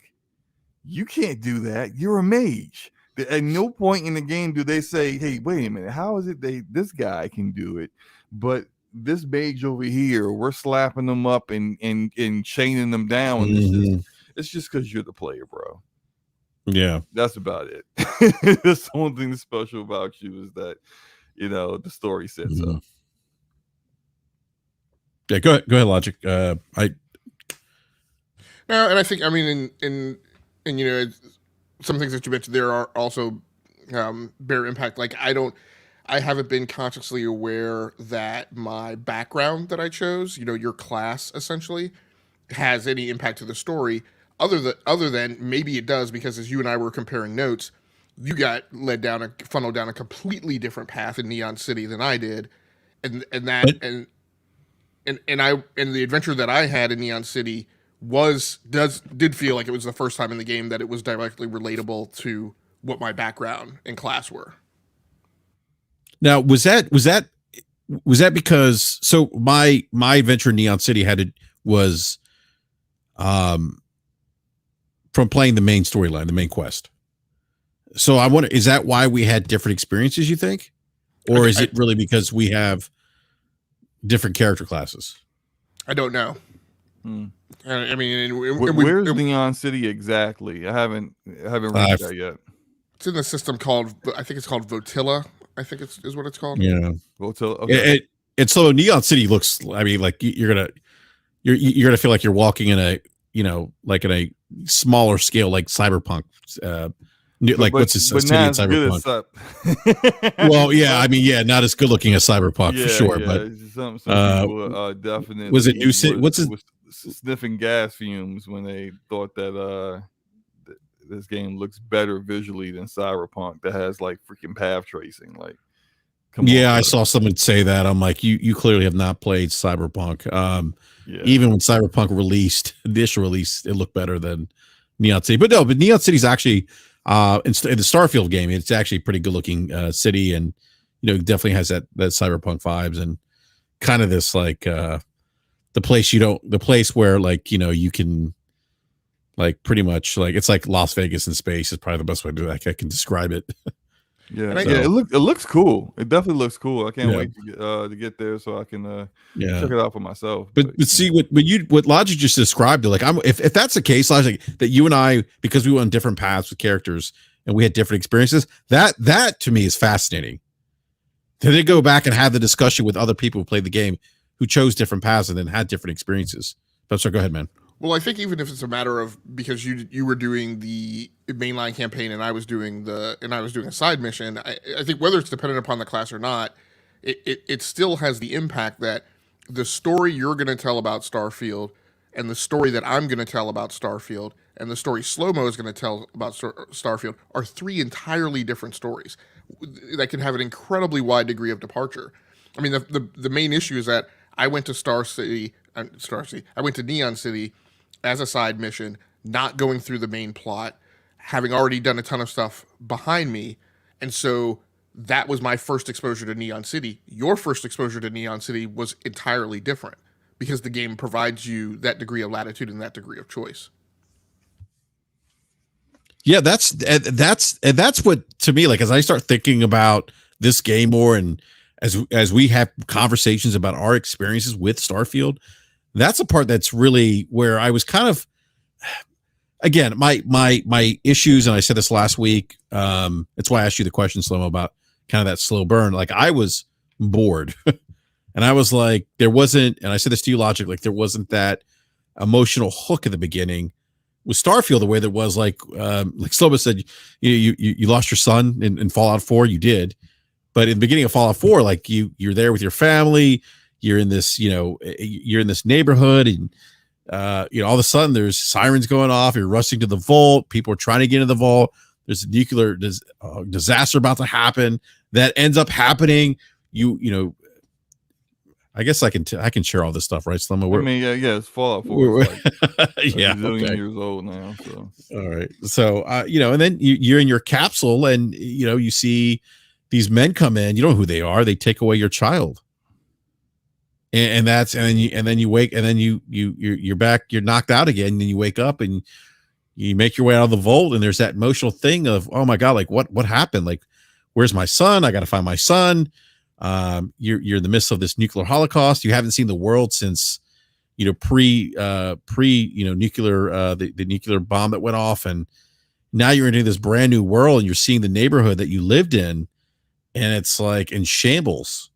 you can't do that. You're a mage." At no point in the game do they say, "Hey, wait a minute. How is it this guy can do it, but this mage over here, we're slapping them up and chaining them down?" It's just because you're the player, bro. Yeah, that's about it. That's the only thing that's special about you is that the story sets up. Yeah, go ahead, Logic. No, and I think in some things that you mentioned there are also bear impact. Like I haven't been consciously aware that my background that I chose, your class essentially, has any impact to the story. Other than maybe it does, because as you and I were comparing notes, you got funneled down a completely different path in Neon City than I did, and the adventure that I had in Neon City did feel like it was the first time in the game that it was directly relatable to what my background and class were. Now, was that because my adventure in Neon City was from playing the main storyline, the main quest. So I wonder, is that why we had different experiences, you think? Or is it really because we have different character classes? I don't know. I mean, where's Neon City exactly? I haven't read that yet. It's in the system called, I think it's called Votilla. I think is what it's called. Yeah, Votilla. Okay. And so Neon City looks. I mean, like you're gonna feel like you're walking in a like in a smaller scale, like Cyberpunk Like what's his but city not in as good as Cyberpunk? Well, yeah, I mean, yeah, not as good looking as Cyberpunk for sure, but some uh, people was it definitely New City? What's his? was sniffing gas fumes when they thought that this game looks better visually than Cyberpunk that has like freaking path tracing. Like, come on, Yeah, I bro. saw someone say that. I'm like, you clearly have not played Cyberpunk. Yeah. Even when Cyberpunk released, initial release, it looked better than Neon City. But no, but Neon City's actually in the Starfield game, it's actually a pretty good looking city, and it definitely has that Cyberpunk vibes and kind of this like the place where like you can like pretty much like it's like Las Vegas in space is probably the best way to like I can describe it. Yeah, And yeah, it looks cool. It definitely looks cool. I can't Yeah. wait to get there so I can Yeah. check it out for myself. But see what Logic just described, like if that's the case, Logic, that you and I, because we went on different paths with characters and we had different experiences, that to me is fascinating. Did they go back and have the discussion with other people who played the game who chose different paths and then had different experiences? But sorry, go ahead, man. Well, I think even if it's a matter of because you were doing the mainline campaign and I was doing a side mission, I think whether it's dependent upon the class or not, it still has the impact that the story you're going to tell about Starfield and the story that I'm going to tell about Starfield and the story Slow-Mo is going to tell about Starfield are three entirely different stories that can have an incredibly wide degree of departure. I mean, the main issue is that I went to I went to Neon City as a side mission, not going through the main plot, having already done a ton of stuff behind me. And so that was my first exposure to Neon City. Your first exposure to Neon City was entirely different because the game provides you that degree of latitude and that degree of choice. Yeah, that's what, to me, like as I start thinking about this game more and as we have conversations about our experiences with Starfield, that's a part that's really where I was kind of, again, my issues, and I said this last week. That's why I asked you the question, Slow-Mo, about kind of that slow burn. Like I was bored, and I was like, there wasn't, and I said this to you, Logic, like there wasn't that emotional hook at the beginning with Starfield the way there was. Like Slow-Mo said, you lost your son in Fallout 4, you did, but in the beginning of Fallout 4, like you're there with your family. You're in this, you're in this neighborhood, and all of a sudden there's sirens going off. You're rushing to the vault. People are trying to get into the vault. There's a nuclear disaster about to happen that ends up happening. I guess I can share all this stuff, right, Slow-Mo? I mean, yeah, it's Fallout 4. It's like yeah, a zillion okay. years old now. So all right, so and then you're in your capsule, and you see these men come in. You don't know who they are. They take away your child. And then you wake, and then you're back, you're knocked out again, and then you wake up and you make your way out of the vault, and there's that emotional thing of, oh my God, like what happened? Like, where's my son? I got to find my son. You're in the midst of this nuclear holocaust. You haven't seen the world since, pre nuclear, the nuclear bomb that went off. And now you're into this brand new world, and you're seeing the neighborhood that you lived in, and it's like in shambles.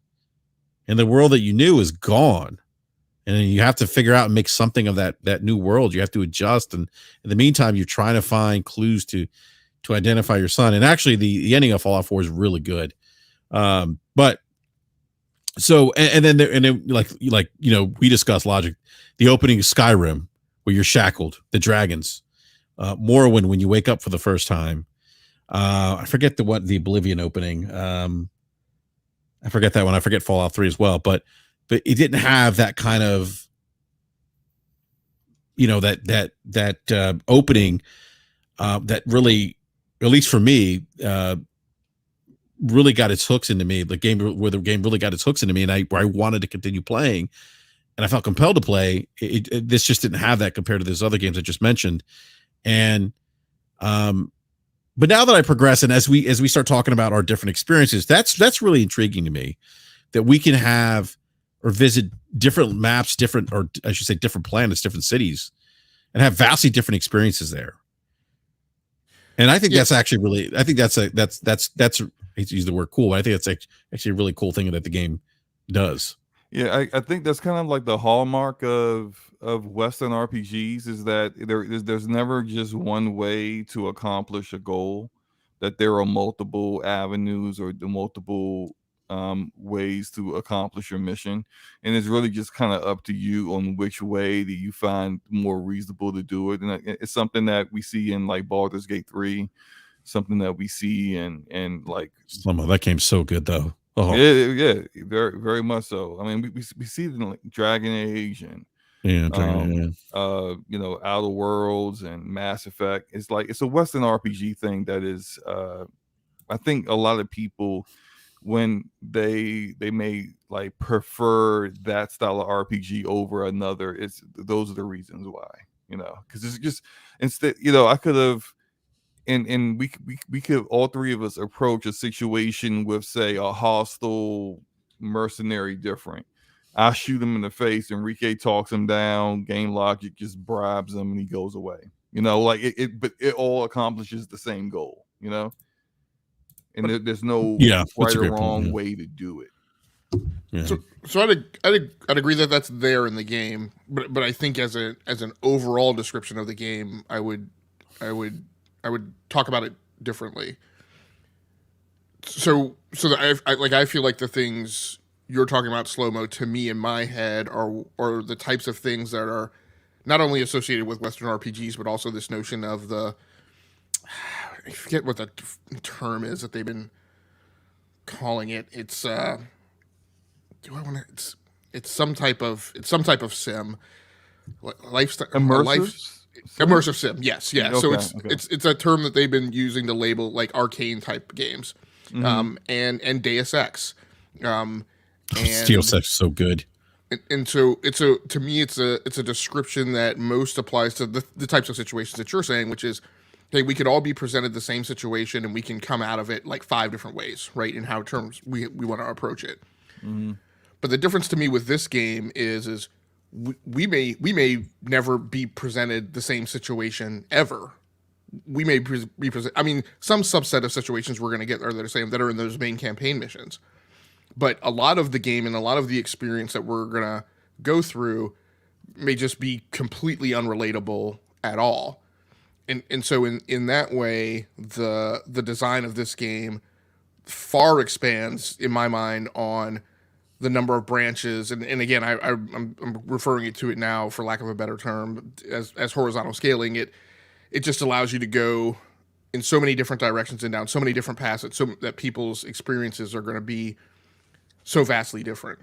And the world that you knew is gone. And then you have to figure out and make something of that new world. You have to adjust. And in the meantime, you're trying to find clues to identify your son. And actually the ending of Fallout 4 is really good. But so, and then like, we discussed, Logic, the opening of Skyrim where you're shackled, the dragons, Morrowind, when you wake up for the first time. I forget the Oblivion opening. I forget that one. I forget Fallout 3 as well, but it didn't have that kind of, that opening that really, at least for me, really got its hooks into me. The game really got its hooks into me, and I wanted to continue playing, and I felt compelled to play. This just didn't have that compared to those other games I just mentioned, and but now that I progress, and as we start talking about our different experiences, that's really intriguing to me, that we can have or visit different maps, or I should say different planets, different cities, and have vastly different experiences there. And I think that's actually really, I think that's I hate to use the word cool, but I think that's actually a really cool thing that the game does. yeah, I think that's kind of like the hallmark of Western RPGs, is that there's never just one way to accomplish a goal. that there are multiple avenues or the multiple ways to accomplish your mission, and it's really just kind of up to you on which way that you find more reasonable to do it. And it's something that we see in like Baldur's Gate 3, something that we see in like Some of that game's so good though. Oh yeah, very very much so. I mean, we see it in like Dragon Age and yeah, Dragon, you know, Outer Worlds and Mass Effect. It's like it's a Western RPG thing that is I think a lot of people, when they may like prefer that style of RPG over another, it's those are the reasons why, you know, because it's just instead, you know, I could have and we could all three of us approach a situation with say a hostile mercenary different. I shoot him in the face, Enrique talks him down, game logic just bribes him and he goes away. You know, like but it all accomplishes the same goal, you know? And there's no right or wrong way to do it. Yeah. So I'd agree that that's there in the game, but I think as an overall description of the game, I would talk about it differently. So that I feel like the things you're talking about, Slow-Mo, to me in my head are the types of things that are not only associated with Western RPGs, but also this notion of I forget what the term is that they've been calling it. It's it's some type of sim, lifestyle, immersive sim. Yes, yeah. Okay, so it's a term that they've been using to label like arcane type games, and Deus Ex. And Deus Ex is so good. And so to me it's a description that most applies to the types of situations that you're saying, which is, hey, we could all be presented the same situation and we can come out of it like 5 different ways, right? In how terms we want to approach it. Mm-hmm. But the difference to me with this game is we may never be presented the same situation ever. We may be presented. I mean, some subset of situations we're going to get are the same that are in those main campaign missions. But a lot of the game and a lot of the experience that we're going to go through may just be completely unrelatable at all. And so in that way, the design of this game far expands, in my mind, on the number of branches. And again, I'm referring to it now, for lack of a better term, as horizontal scaling. It just allows you to go in so many different directions and down so many different paths that people's experiences are going to be so vastly different.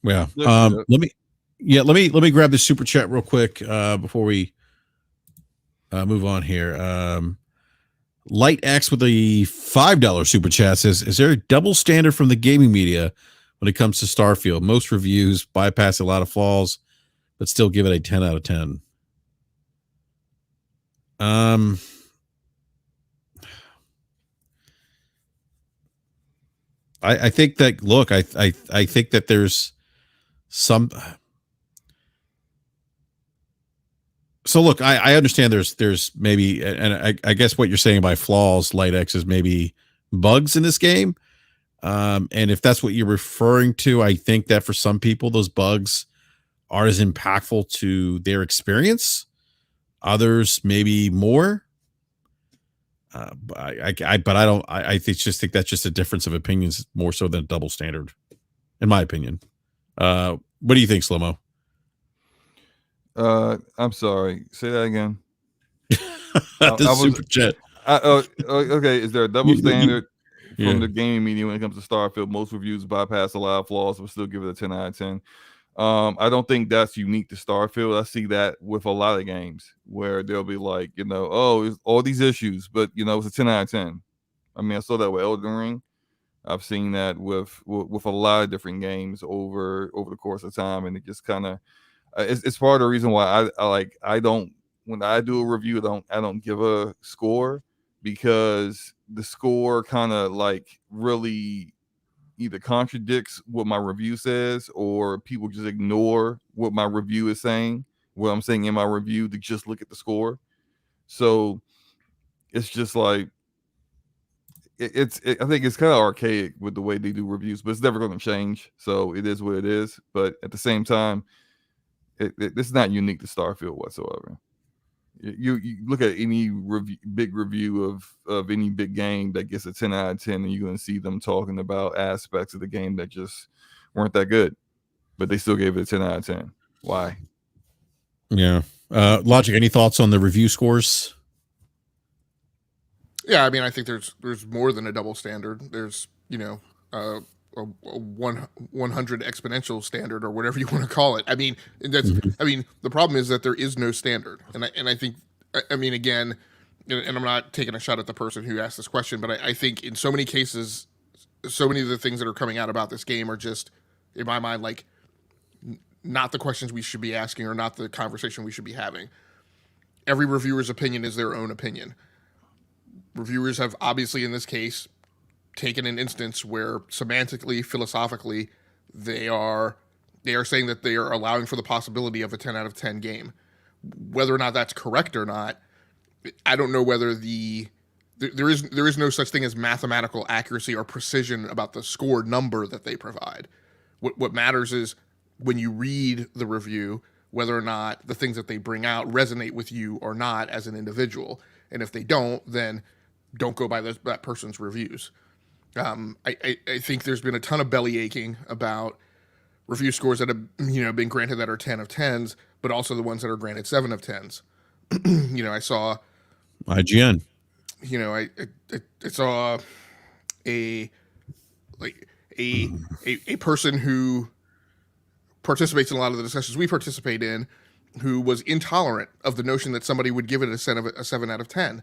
Yeah. Let me grab the super chat real quick before we move on here. Light X with a $5 super chat says, is there a double standard from the gaming media when it comes to Starfield? Most reviews bypass a lot of flaws, but still give it a 10 out of 10. I think that, look, I think that there's some. So look, I understand there's maybe, and I guess what you're saying by flaws, Light X, is maybe bugs in this game. And if that's what you're referring to, I think that for some people, those bugs are as impactful to their experience. Others maybe more. But I just think that's just a difference of opinions more so than a double standard, in my opinion. What do you think, Slow-Mo? I'm sorry. Say that again. Super chat. Okay, is there a double standard from the gaming media when it comes to Starfield? Most reviews bypass a lot of flaws, but still give it a 10 out of 10. I don't think that's unique to Starfield. I see that with a lot of games where they'll be like, you know, oh, all these issues, but you know, it's a 10 out of 10. I mean, I saw that with Elden Ring. I've seen that with a lot of different games over the course of time, and it just kind of it's part of the reason why I don't, when I do a review, I don't give a score, because the score kind of like really either contradicts what my review says, or people just ignore what my review is saying, what I'm saying in my review, to just look at the score. So it's just like I think it's kind of archaic with the way they do reviews, but it's never going to change. So it is what it is. But at the same time, this is not unique to Starfield whatsoever. You look at any big review of any big game that gets a 10 out of 10, and you're going to see them talking about aspects of the game that just weren't that good, but they still gave it a 10 out of 10. Why? Yeah. Logic, any thoughts on the review scores? Yeah, I mean, I think there's more than a double standard. There's, a 100 exponential standard, or whatever you want to call it. I mean, the problem is that there is no standard, and I think, I mean, again, and I'm not taking a shot at the person who asked this question, but I think in so many cases, so many of the things that are coming out about this game are just, in my mind, like not the questions we should be asking, or not the conversation we should be having. Every reviewer's opinion is their own opinion. Reviewers have obviously, in this case, taken an instance where semantically, philosophically, they are saying that they are allowing for the possibility of a 10 out of 10 game. Whether or not that's correct or not, I don't know whether there is no such thing as mathematical accuracy or precision about the score number that they provide. What matters is when you read the review, whether or not the things that they bring out resonate with you or not as an individual. And if they don't, then don't go by that person's reviews. I think there's been a ton of belly aching about review scores that have been granted that are 10 of 10s, but also the ones that are granted 7 of 10s. I saw IGN. I saw a person who participates in a lot of the discussions we participate in, who was intolerant of the notion that somebody would give it a 7 out of 10.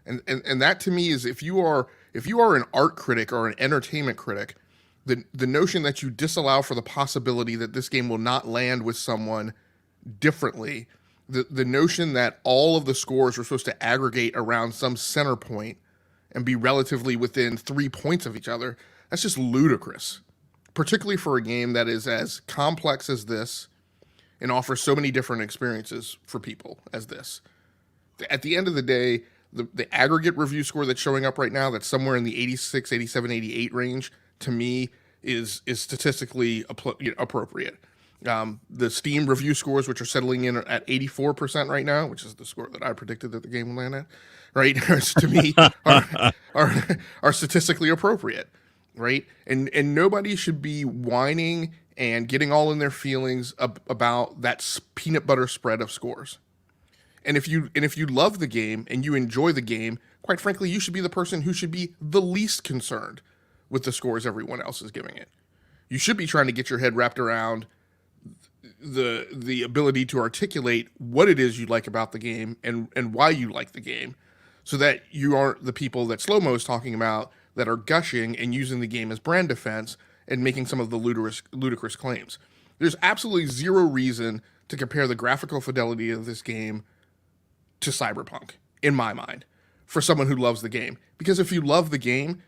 And that to me is, if you are an art critic or an entertainment critic, the notion that you disallow for the possibility that this game will not land with someone differently, the notion that all of the scores are supposed to aggregate around some center point and be relatively within 3 points of each other, that's just ludicrous. Particularly for a game that is as complex as this and offers so many different experiences for people as this. At the end of the day, the aggregate review score that's showing up right now, that's somewhere in the 86, 87, 88 range, to me is statistically appropriate. The Steam review scores, which are settling in at 84% right now, which is the score that I predicted that the game would land at, right, to me are statistically appropriate, right? And nobody should be whining and getting all in their feelings about that peanut butter spread of scores. And if you love the game and you enjoy the game, quite frankly, you should be the person who should be the least concerned with the scores everyone else is giving it. You should be trying to get your head wrapped around the ability to articulate what it is you like about the game and why you like the game, so that you aren't the people that Slow-Mo is talking about that are gushing and using the game as brand defense and making some of the ludicrous claims. There's absolutely zero reason to compare the graphical fidelity of this game to Cyberpunk, in my mind, for someone who loves the game. Because if you love the game,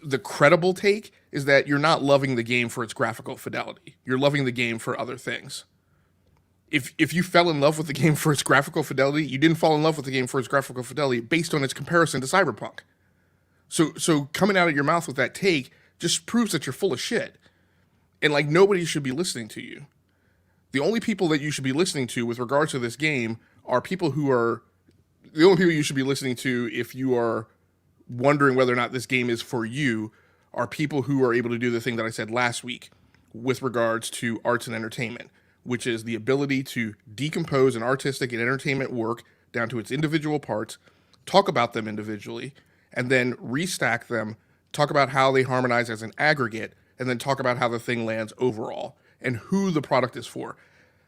the credible take is that you're not loving the game for its graphical fidelity. You're loving the game for other things. If you fell in love with the game for its graphical fidelity, you didn't fall in love with the game for its graphical fidelity based on its comparison to Cyberpunk. So coming out of your mouth with that take just proves that you're full of shit. And like, nobody should be listening to you. The only people that you should be listening to with regards to this game are people who are the only people you should be listening to if you are wondering whether or not this game is for you, are people who are able to do the thing that I said last week with regards to arts and entertainment, which is the ability to decompose an artistic and entertainment work down to its individual parts, talk about them individually, and then restack them, talk about how they harmonize as an aggregate, and then talk about how the thing lands overall and who the product is for.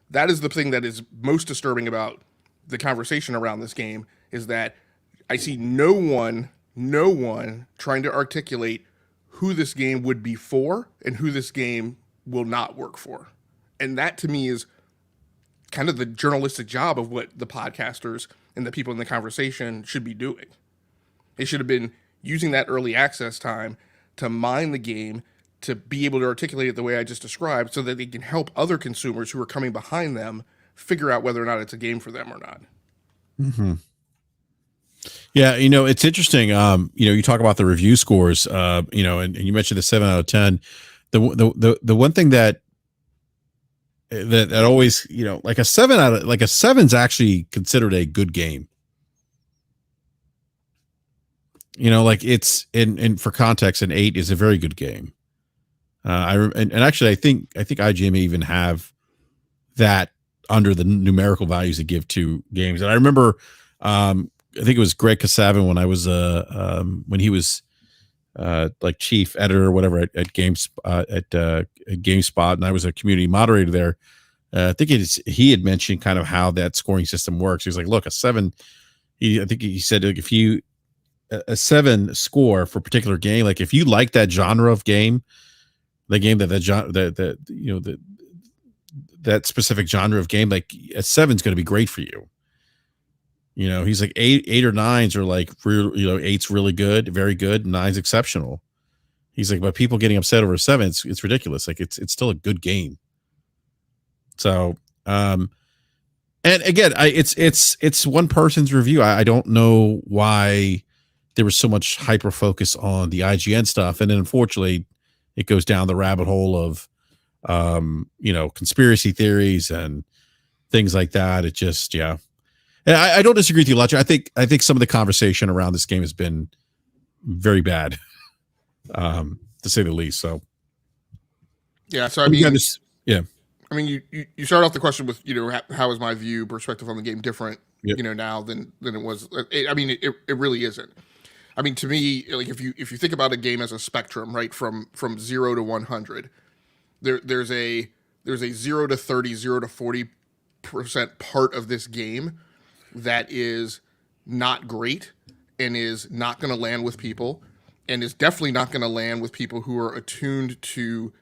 That is the thing that is most disturbing about the conversation around this game, is that I see no one trying to articulate who this game would be for and who this game will not work for. And that to me is kind of the journalistic job of what the podcasters and the people in the conversation should be doing. They should have been using that early access time to mine the game, to be able to articulate it the way I just described, so that they can help other consumers who are coming behind them figure out whether or not it's a game for them or not. Mm-hmm. Yeah, it's interesting. You talk about the review scores, and you mentioned the 7 out of 10. The one thing that, that always, like a 7's actually considered a good game. Like it's in for context, an 8 is a very good game. And actually, I think IGN may even have that under the numerical values they give to games. And I remember, I think it was Greg Kasavin when I was when he was like chief editor or whatever at GameSpot, and I was a community moderator there. I think he had mentioned kind of how that scoring system works. He was like, "Look, a 7." I think he said, like, if you a 7 score for a particular game, like if you like that genre of game, the game that specific genre of game, like a 7's going to be great for you. He's like 8 or 9s are like, 8's really good, very good, 9's exceptional. He's like, but people getting upset over a 7, it's ridiculous. Like it's still a good game. So, and again, it's one person's review. I don't know why there was so much hyper focus on the IGN stuff, and then unfortunately, it goes down the rabbit hole of, conspiracy theories and things like that. It just, yeah. And I don't disagree with you, Lutcher. I think some of the conversation around this game has been very bad, to say the least. So, yeah. So I mean, yeah. I mean, you start off the question with, how is my perspective on the game different, Yep. Now than it was. It really isn't. I mean, to me, like if you think about a game as a spectrum, right, from 0 to 100, there's a 0 to 30, 0 to 40% part of this game that is not great and is not going to land with people, and is definitely not going to land with people who are attuned to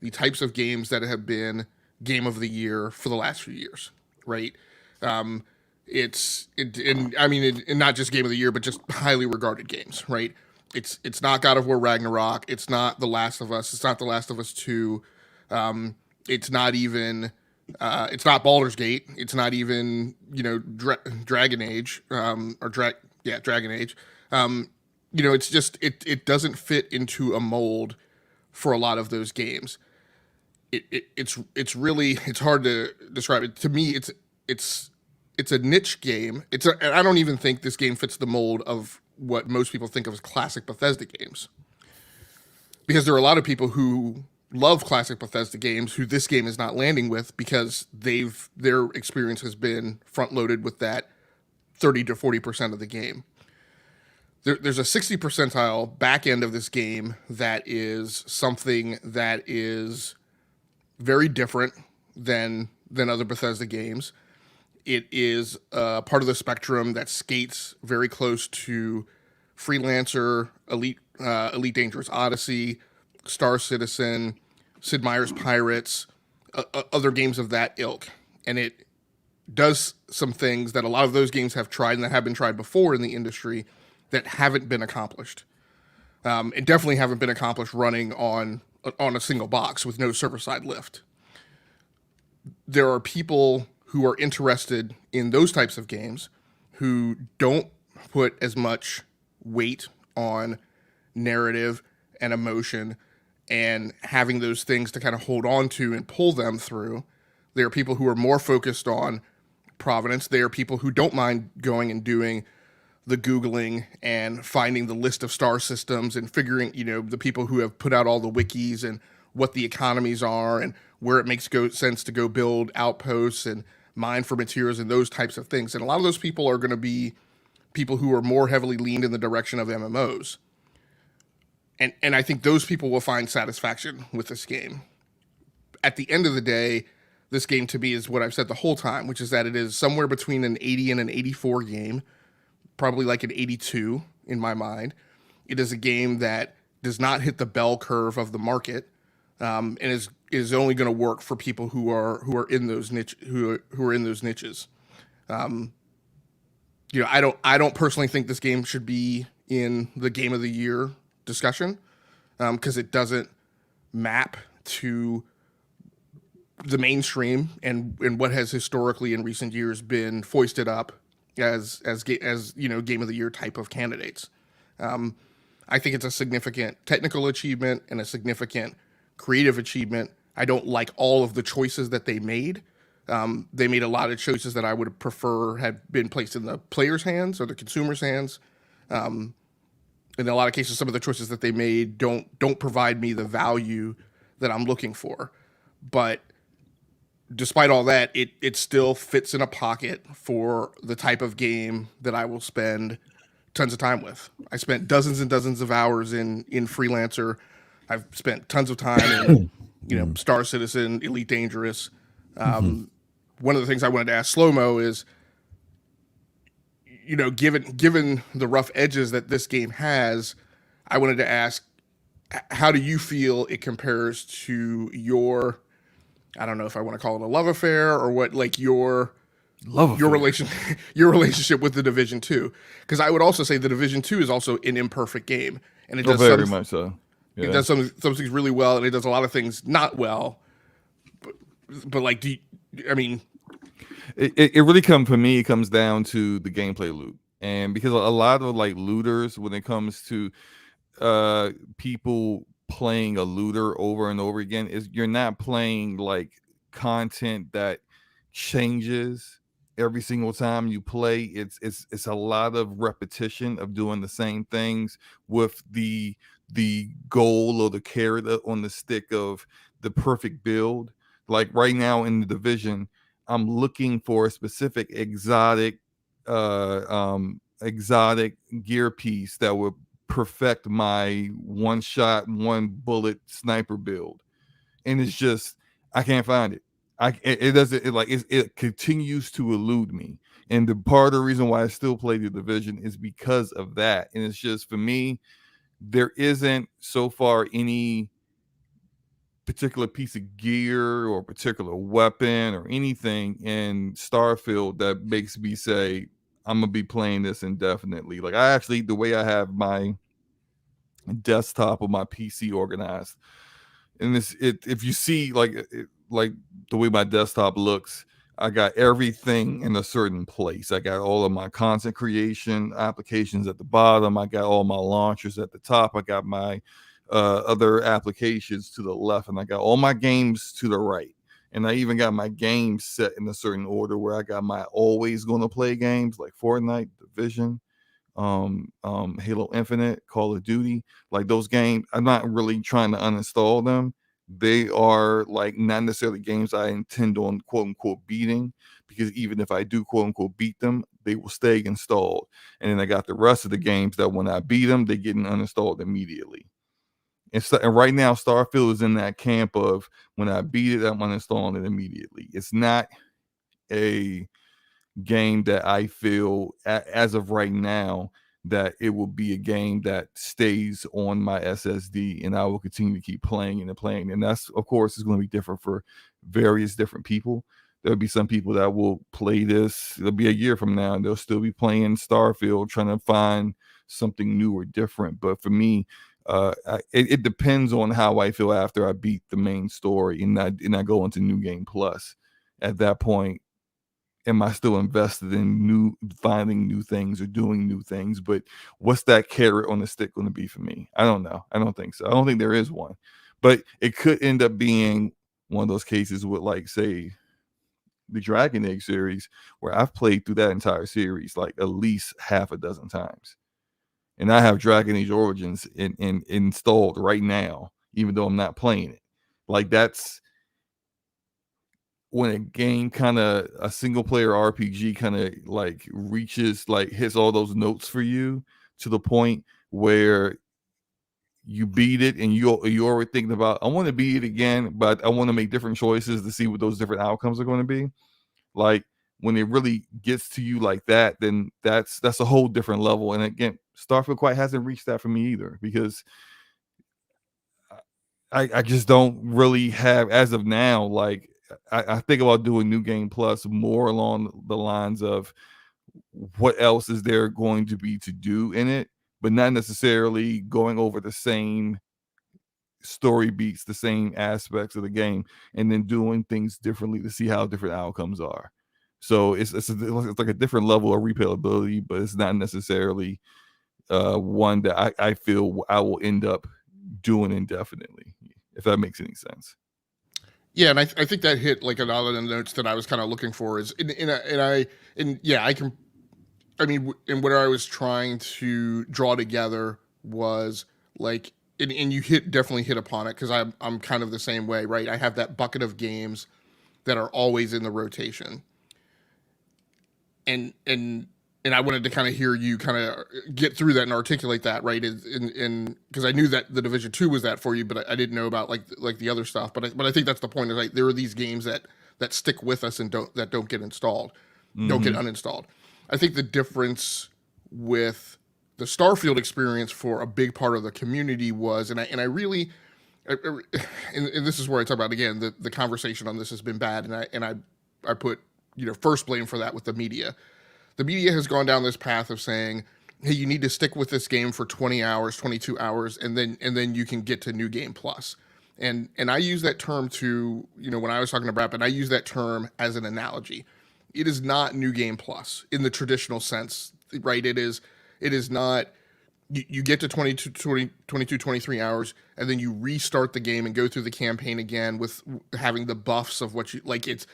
the types of games that have been game of the year for the last few years, right? And not just game of the year, but just highly regarded games, right? It's not God of War Ragnarok. It's not The Last of Us. It's not The Last of Us 2. It's not even. It's not Baldur's Gate. It's not even Dragon Age Dragon Age. It's just it doesn't fit into a mold for a lot of those games. It's really hard to describe it. To me, it's a niche game. And I don't even think this game fits the mold of what most people think of as classic Bethesda games, because there are a lot of people who love classic Bethesda games who this game is not landing with, because their experience has been front loaded with that 30 to 40% of the game. There's a 60 percentile back end of this game that is something that is very different than other Bethesda games. It is part of the spectrum that skates very close to Freelancer, Elite Dangerous Odyssey, Star Citizen, Sid Meier's Pirates, other games of that ilk. And it does some things that a lot of those games have tried and that have been tried before in the industry that haven't been accomplished. And definitely haven't been accomplished running on a single box with no server-side lift. There are people who are interested in those types of games who don't put as much weight on narrative and emotion and having those things to kind of hold on to and pull them through. There are people who are more focused on provenance. There are people who don't mind going and doing the Googling and finding the list of star systems and figuring, the people who have put out all the wikis and what the economies are and where it makes sense to go build outposts and mine for materials and those types of things. And a lot of those people are going to be people who are more heavily leaned in the direction of MMOs. And I think those people will find satisfaction with this game. At the end of the day, this game to me is what I've said the whole time, which is that it is somewhere between an 80 and an 84 game, probably like an 82 in my mind. It is a game that does not hit the bell curve of the market, and is only going to work for people who are in those niches. I don't personally think this game should be in the game of the year discussion, because it doesn't map to the mainstream and what has historically in recent years been foisted up as game of the year type of candidates. I think it's a significant technical achievement and a significant creative achievement, I don't like all of the choices that they made. They made a lot of choices that I would prefer had been placed in the player's hands or the consumer's hands. In a lot of cases, some of the choices that they made don't provide me the value that I'm looking for. But despite all that, it still fits in a pocket for the type of game that I will spend tons of time with. I spent dozens and dozens of hours in Freelancer. I've spent tons of time in Star Citizen, Elite Dangerous. One of the things I wanted to ask Slow-Mo is, given the rough edges that this game has, I wanted to ask, how do you feel it compares to your, I don't know if I want to call it a love affair or what, like your relationship with the Division 2? Because I would also say the Division 2 is also an imperfect game, and it does very much so. Yeah. It does some things really well, and it does a lot of things not well. But like, it really comes down to the gameplay loop, and because a lot of like looters, when it comes to people playing a looter over and over again, is you're not playing like content that changes every single time you play. It's a lot of repetition of doing the same things with the goal or the carrot on the stick of the perfect build. Like right now in the Division, I'm looking for a specific exotic gear piece that would perfect my one shot, one bullet sniper build. And it's just, I can't find it. It continues to elude me. And the part of the reason why I still play the Division is because of that. And it's just, for me, there isn't so far any particular piece of gear or particular weapon or anything in Starfield that makes me say I'm gonna be playing this indefinitely. Like, I actually, the way I have my desktop or my PC organized, and if you see like the way my desktop looks, I got everything in a certain place. I got all of my content creation applications at the bottom. I got all my launchers at the top. I got my other applications to the left, and I got all my games to the right. And I even got my games set in a certain order where I got my always going to play games like Fortnite, Division, Halo Infinite, Call of Duty. Like those games, I'm not really trying to uninstall them. They are like not necessarily games I intend on quote unquote beating, because even if I do quote unquote beat them, they will stay installed. And then I got the rest of the games that when I beat them, they get uninstalled immediately. And right now, Starfield is in that camp of when I beat it, I'm uninstalling it immediately. It's not a game that I feel as of right now that it will be a game that stays on my SSD and I will continue to keep playing and playing. And that's, of course, is going to be different for various different people. There'll be some people that will play this, it'll be a year from now, and they'll still be playing Starfield, trying to find something new or different. But for me, it depends on how I feel after I beat the main story and I go into New Game Plus. At that point, am I still invested in finding new things or doing new things? But what's that carrot on the stick going to be for me? I don't know. I don't think so. I don't think there is one. But it could end up being one of those cases with, like, say, the Dragon Egg series, where I've played through that entire series like at least half a dozen times. And I have Dragon Age Origins installed right now, even though I'm not playing it. Like, that's when a game a single player RPG kind of like reaches, like hits all those notes for you to the point where you beat it and you already thinking about, I want to beat it again, but I want to make different choices to see what those different outcomes are going to be. Like, when it really gets to you like that, then that's a whole different level. And again, Starfield quite hasn't reached that for me either, because I just don't really have, as of now, like, I think about doing New Game Plus more along the lines of what else is there going to be to do in it, but not necessarily going over the same story beats, the same aspects of the game, and then doing things differently to see how different outcomes are. So it's like a different level of replayability, but it's not necessarily one that I feel I will end up doing indefinitely, if that makes any sense. Yeah, and I think that hit like a lot of the notes that I was kind of looking for is I can, I mean, and what I was trying to draw together was like, and you definitely hit upon it, because I'm kind of the same way, right? I have that bucket of games that are always in the rotation, and I wanted to kind of hear you kind of get through that and articulate that, right? In because I knew that the Division 2 was that for you, but I didn't know about like the other stuff. But I think that's the point. Is like there are these games that stick with us and don't get installed, don't get uninstalled. I think the difference with the Starfield experience for a big part of the community was, and I really, and this is where I talk about again the conversation on this has been bad, and I put first blame for that with the media. The media has gone down this path of saying, hey, you need to stick with this game for 20 hours, 22 hours, and then you can get to New Game Plus. And I use that term to, when I was talking to BRAP, and I use that term as an analogy. It is not New Game Plus in the traditional sense, right? It is not, you get to 22, 23 hours, and then you restart the game and go through the campaign again with having the buffs of what you, like it's,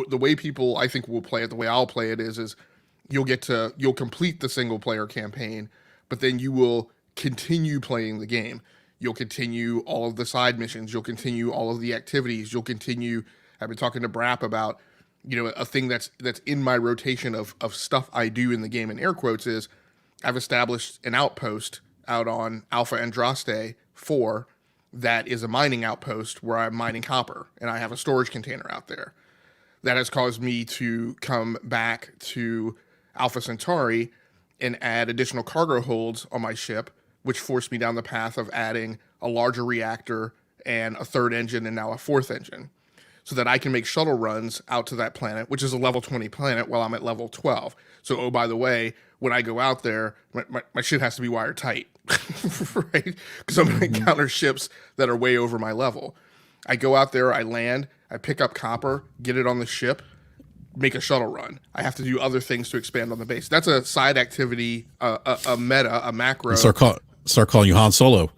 the way people, I think, will play it, the way I'll play it is you'll complete the single player campaign, but then you will continue playing the game. You'll continue all of the side missions. You'll continue all of the activities. You'll continue. I've been talking to BRAP about, a thing that's in my rotation of stuff I do in the game, in air quotes, is I've established an outpost out on Alpha Andraste 4 that is a mining outpost where I'm mining copper, and I have a storage container out there. That has caused me to come back to Alpha Centauri and add additional cargo holds on my ship, which forced me down the path of adding a larger reactor and a third engine and now a fourth engine, so that I can make shuttle runs out to that planet, which is a level 20 planet, while I'm at level 12. So, oh, by the way, when I go out there, my shit has to be wired tight, right? Because I'm going to encounter ships that are way over my level. I go out there, I land, I pick up copper, get it on the ship, make a shuttle run. I have to do other things to expand on the base. That's a side activity, a meta, a macro. Start calling you Han Solo.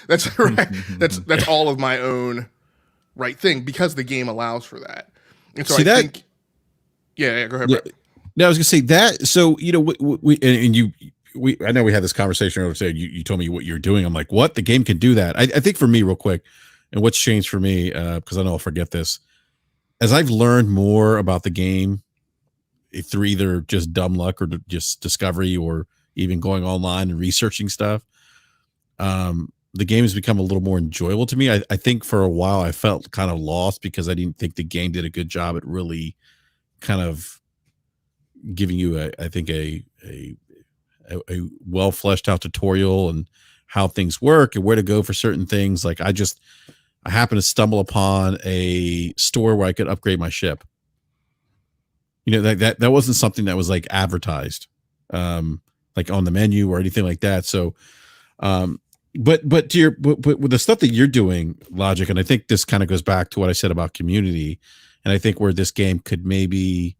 That's right. That's all of my own right thing, because the game allows for that. And so I think, yeah, go ahead. Yeah, no, I was gonna say that. So I know we had this conversation earlier today. You told me what you're doing. I'm like, what? The game can do that? I think for me, real quick, and what's changed for me, because I know I'll forget this, as I've learned more about the game through either just dumb luck or just discovery, or even going online and researching stuff, the game has become a little more enjoyable to me. I think for a while I felt kind of lost because I didn't think the game did a good job at really kind of giving you a well fleshed out tutorial and how things work and where to go for certain things. Like I happened to stumble upon a store where I could upgrade my ship. That wasn't something that was like advertised, like on the menu or anything like that. So, but with the stuff that you're doing, Logic, and I think this kind of goes back to what I said about community, and I think where this game could maybe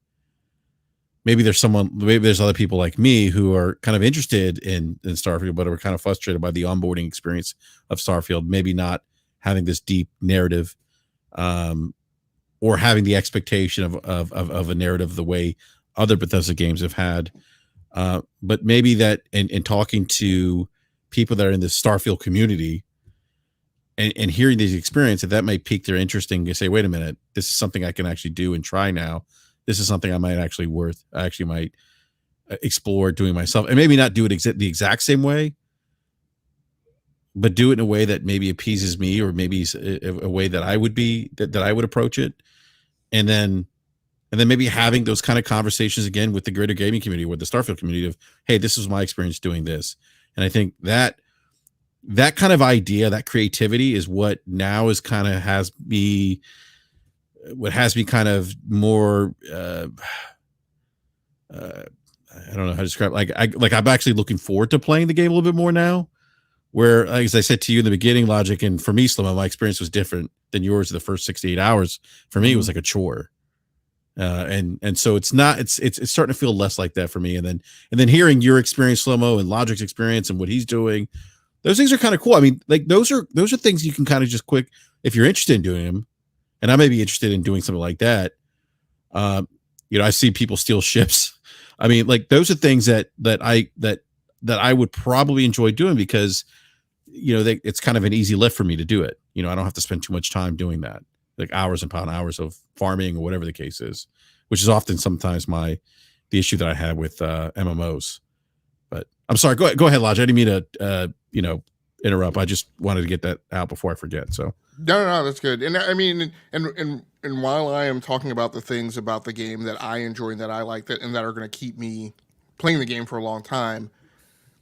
there's other people like me who are kind of interested in Starfield, but are kind of frustrated by the onboarding experience of Starfield, maybe not having this deep narrative, or having the expectation of a narrative the way other Bethesda games have had. But maybe that in talking to people that are in the Starfield community and hearing these experiences, that might pique their interest and say, wait a minute, this is something I can actually do and try now. This is something I might explore doing myself, and maybe not do it the exact same way, but do it in a way that maybe appeases me, or maybe a way that I would approach it. And then maybe having those kind of conversations again with the greater gaming community, with the Starfield community, of, hey, this was my experience doing this. And I think that kind of idea, that creativity, is what now is kind of has me kind of more, I don't know how to describe it. I'm actually looking forward to playing the game a little bit more now, where, as I said to you in the beginning, Logic, and for me, Slomo, my experience was different than yours. The first 6 to 8 hours for me, it was like a chore. And so it's starting to feel less like that for me. And then hearing your experience, Slomo, and Logic's experience and what he's doing, those things are kind of cool. I mean, like those are things you can kind of just quick, if you're interested in doing them, and I may be interested in doing something like that. I see people steal ships. I mean, like those are things that I would probably enjoy doing because, it's kind of an easy lift for me to do it. I don't have to spend too much time doing that, like hours upon hours of farming or whatever the case is, which is often sometimes the issue that I have with MMOs. But I'm sorry. Go ahead, Lodge. I didn't mean to, interrupt. I just wanted to get that out before I forget. So no, that's good. And I mean, and while I am talking about the things about the game that I enjoy and that I like and that are going to keep me playing the game for a long time,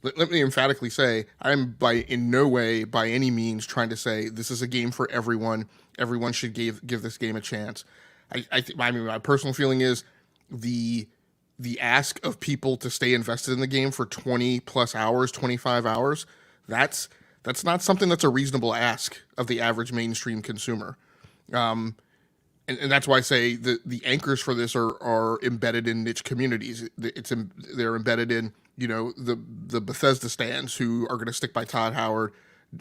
let me emphatically say I'm in no way by any means trying to say this is a game for everyone. Everyone should give this game a chance. I mean, my personal feeling is the ask of people to stay invested in the game for 20 plus hours, 25 hours, that's not something that's a reasonable ask of the average mainstream consumer. And that's why I say the anchors for this are embedded in niche communities. They're embedded in, the Bethesda stands who are going to stick by Todd Howard,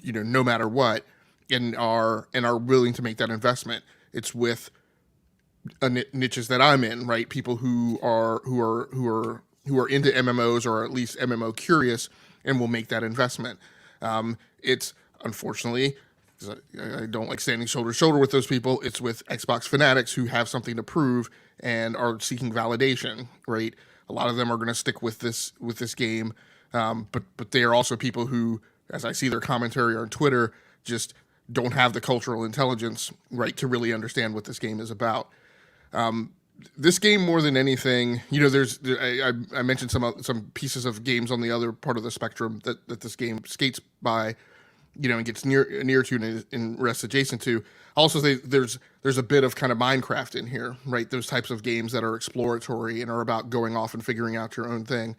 no matter what, and are willing to make that investment. It's with niches that I'm in, right? People who are into MMOs or at least MMO curious and will make that investment. It's unfortunately, I don't like standing shoulder to shoulder with those people. It's with Xbox fanatics who have something to prove and are seeking validation, right? A lot of them are going to stick with this game, but they are also people who, as I see their commentary on Twitter, just don't have the cultural intelligence, right, to really understand what this game is about. This game, more than anything, I mentioned some pieces of games on the other part of the spectrum that this game skates by, and gets near to and rests adjacent to. I'll also say there's a bit of kind of Minecraft in here, right? Those types of games that are exploratory and are about going off and figuring out your own thing.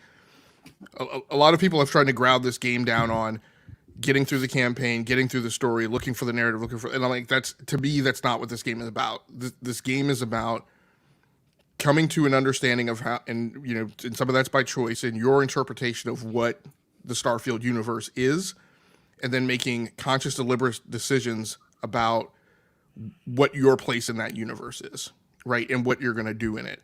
A lot of people have tried to ground this game down on getting through the campaign, getting through the story, looking for the narrative, and I'm like, that's not what this game is about. This game is about coming to an understanding of how, and some of that's by choice, and your interpretation of what the Starfield universe is, and then making conscious, deliberate decisions about what your place in that universe is, right, and what you're going to do in it.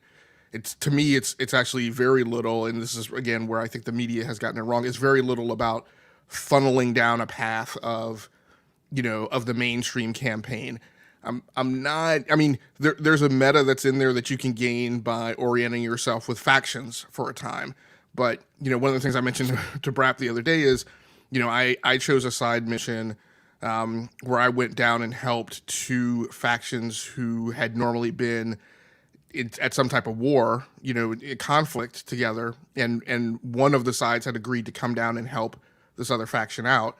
To me, it's actually very little, and this is again where I think the media has gotten it wrong. It's very little about funneling down a path of the mainstream campaign. I'm not. I mean, there's a meta that's in there that you can gain by orienting yourself with factions for a time. But one of the things I mentioned to BRAP the other day is, I chose a side mission where I went down and helped two factions who had normally been at some type of war, conflict together, and one of the sides had agreed to come down and help this other faction out.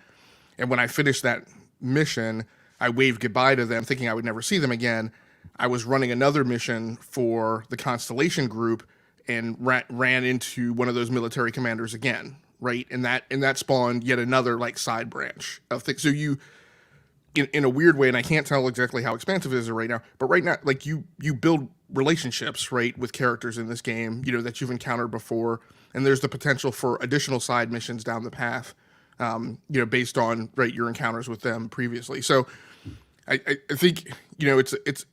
And when I finished that mission, I waved goodbye to them, thinking I would never see them again. I was running another mission for the Constellation group and ran into one of those military commanders again, right? And that spawned yet another like side branch of things. So you, in a weird way, and I can't tell exactly how expansive it is right now, but right now, like you build relationships, right, with characters in this game, that you've encountered before, and there's the potential for additional side missions down the path, based on your encounters with them previously. So I think it's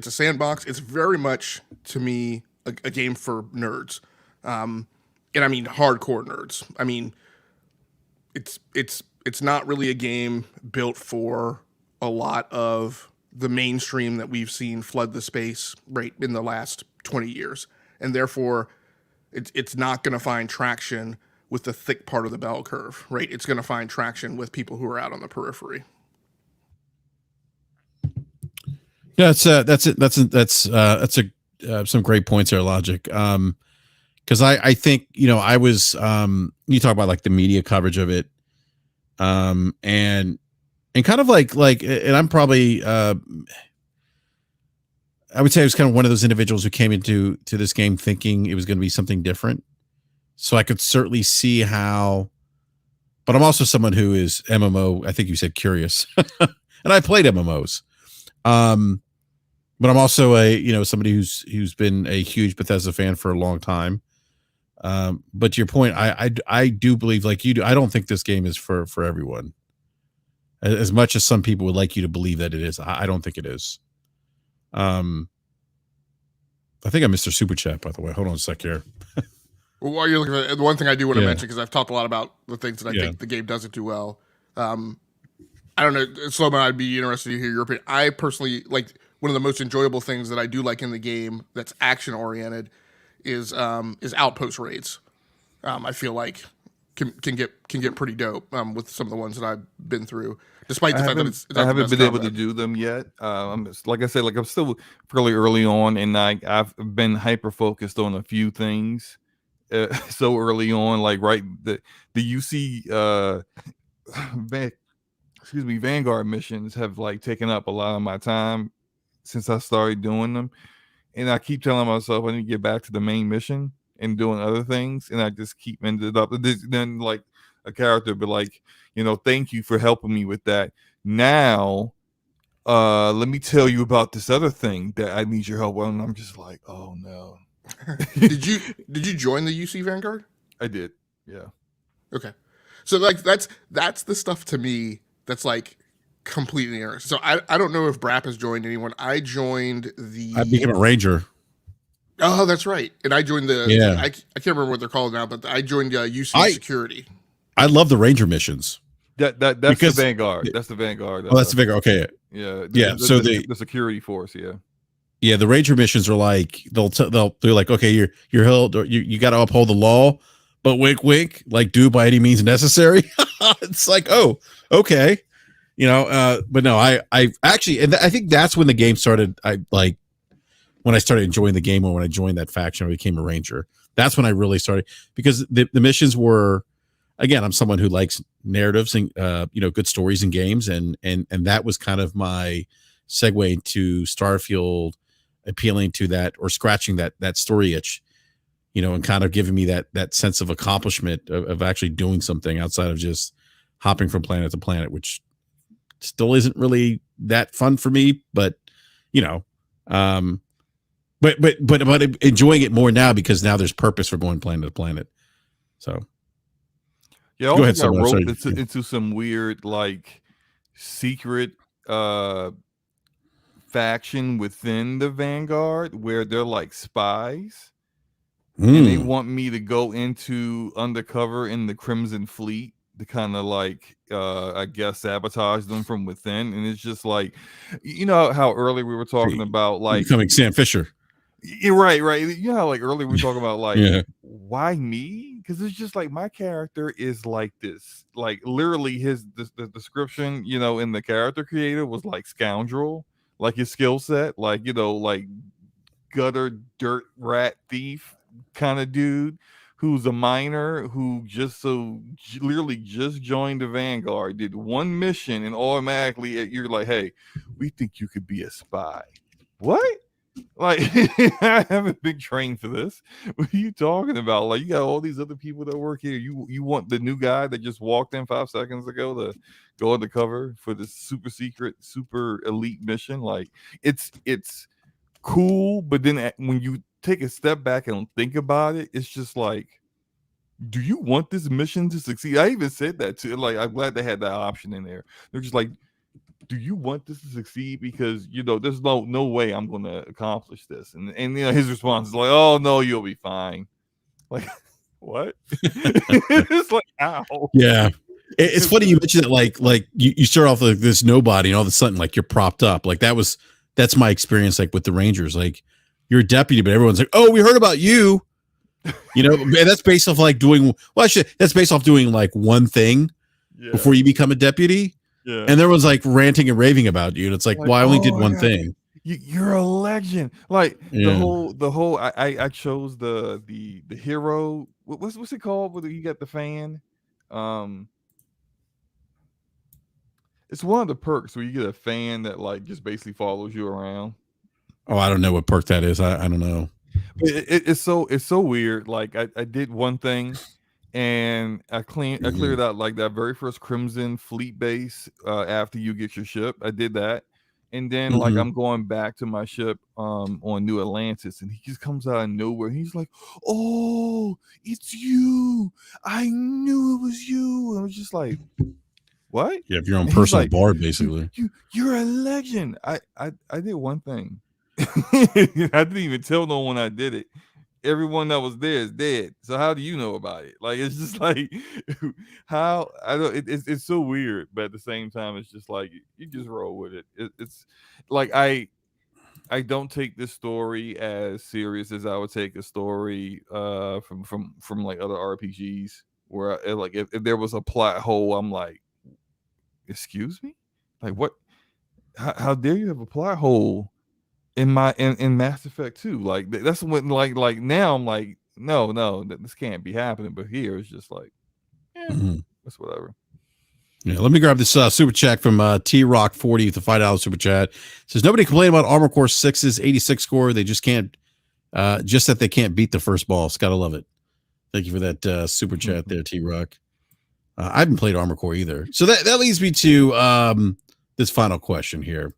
a sandbox. It's very much to me a game for nerds, and I mean hardcore nerds. I mean, it's not really a game built for a lot of the mainstream that we've seen flood the space right in the last 20 years, and therefore it's not going to find traction with the thick part of the bell curve, right? It's going to find traction with people who are out on the periphery. Yeah, that's some great points there, Logic. Because I think I was you talk about like the media coverage of it, and kind of like and I'm probably I would say I was kind of one of those individuals who came into this game thinking it was going to be something different. So I could certainly see how, but I'm also someone who is MMO. I think you said curious, and I played MMOs. But I'm also somebody who's been a huge Bethesda fan for a long time. But to your point, I do believe, like you do, I don't think this game is for everyone. As much as some people would like you to believe that it is, I don't think it is. I think I missed their super chat, by the way. Hold on a sec here. Well, while you're looking for the one thing I do want to Yeah. mention, because I've talked a lot about the things that I Yeah. think the game doesn't do well. I don't know, Sloman, I'd be interested to hear your opinion. I personally like one of the most enjoyable things that I do like in the game that's action oriented is outpost raids. I feel like can get pretty dope with some of the ones that I've been through, despite the fact that it's I haven't been able to combat. do them yet. Like I said, like I'm still fairly early on, and I've been hyper focused on a few things so early on. Like the UC Vanguard missions have like taken up a lot of my time since I started doing them, and I keep telling myself I need to get back to the main mission and doing other things, and I just keep ended up then like a character, but like, you know, thank you for helping me with that. Now, let me tell you about this other thing that I need your help on. And I'm just like, oh no. Did you join the UC Vanguard? I did, yeah. Okay, so like that's the stuff to me that's like completely interesting. So I don't know if BRAP has joined anyone. I joined the. I became a ranger. Oh, that's right. And I joined the. Yeah. I can't remember what they're called now, but I joined UC Security. I love the ranger missions. That's because, the Vanguard. That's the Vanguard. Oh, that's the Vanguard. Okay. Yeah. So the security force. Yeah. Yeah, the ranger missions are like they're like, okay, you're held, or you got to uphold the law, but wink, wink, like do by any means necessary. It's like, oh, okay, you know. But no, I actually, and I think that's when the game started. When I started enjoying the game, or when I joined that faction, I became a ranger. That's when I really started, because the missions were, again, I'm someone who likes narratives and good stories in games, and that was kind of my segue into Starfield, appealing to that, or scratching that story itch, and kind of giving me that sense of accomplishment of actually doing something outside of just hopping from planet to planet, which still isn't really that fun for me, but but enjoying it more now, because now there's purpose for going planet to planet. So yeah, go ahead. I wrote into some weird like secret faction within the Vanguard where they're like spies, and they want me to go into undercover in the Crimson Fleet to kind of like I guess sabotage them from within. And it's just like, you know how earlier we were talking about like becoming Sam Fisher. You're right. You know how like earlier we were talking about like why me? Because it's just like my character is like this, like literally the description, in the character creator was like scoundrel, like his skill set, like like gutter dirt rat thief kind of dude who's a miner who literally just joined the Vanguard, did one mission, and automatically you're like, hey, we think you could be a spy. What? Like, I haven't been trained for this. What are you talking about? Like, you got all these other people that work here. You want the new guy that just walked in 5 seconds ago to go undercover for this super secret, super elite mission? Like, it's cool, but then when you take a step back and think about it, it's just like, do you want this mission to succeed? I even said that too. Like, I'm glad they had that option in there. They're just like, do you want this to succeed? Because there's no way I'm going to accomplish this. And his response is like, oh no, you'll be fine. Like, what? It's like, ow. Yeah. It's funny you mentioned that, like you start off like this nobody, and all of a sudden like you're propped up. Like that's my experience, like with the Rangers. Like, you're a deputy, but everyone's like, oh, we heard about you. And that's based off like that's based off doing like one thing before you become a deputy. Yeah. And everyone's like ranting and raving about you. And it's like, well, I only did one thing. You're a legend. Like the whole I chose the hero. What's it called? Whether you got the fan. It's one of the perks where you get a fan that like just basically follows you around. Oh, I don't know what perk that is. I don't know. It's so weird. Like I did one thing, and I cleared out like that very first Crimson Fleet base after you get your ship. I did that, and then like I'm going back to my ship on New Atlantis, and he just comes out of nowhere. He's like, "Oh, it's you! I knew it was you." And I was just like, "What?" Yeah, if your own personal like, bard, basically. You're a legend. I did one thing. I didn't even tell no one I did it. Everyone that was there is dead. So how do you know about it? Like, it's just like, how I don't. It's so weird, but at the same time, it's just like you just roll with it. It's like I don't take this story as serious as I would take a story from like other RPGs where like if there was a plot hole, I'm like, excuse me, like what? How dare you have a plot hole in Mass Effect 2? Like that's what like now I'm like, no, this can't be happening. But here it's just like, that's whatever. Yeah, let me grab this super chat from T Rock 40 with the $5 super chat. It says nobody complained about Armor Core 6's 86 score. They just can't, just that they can't beat the first boss. Gotta love it. Thank you for that super chat there, T Rock. I haven't played Armor Core either. So that leads me to this final question here.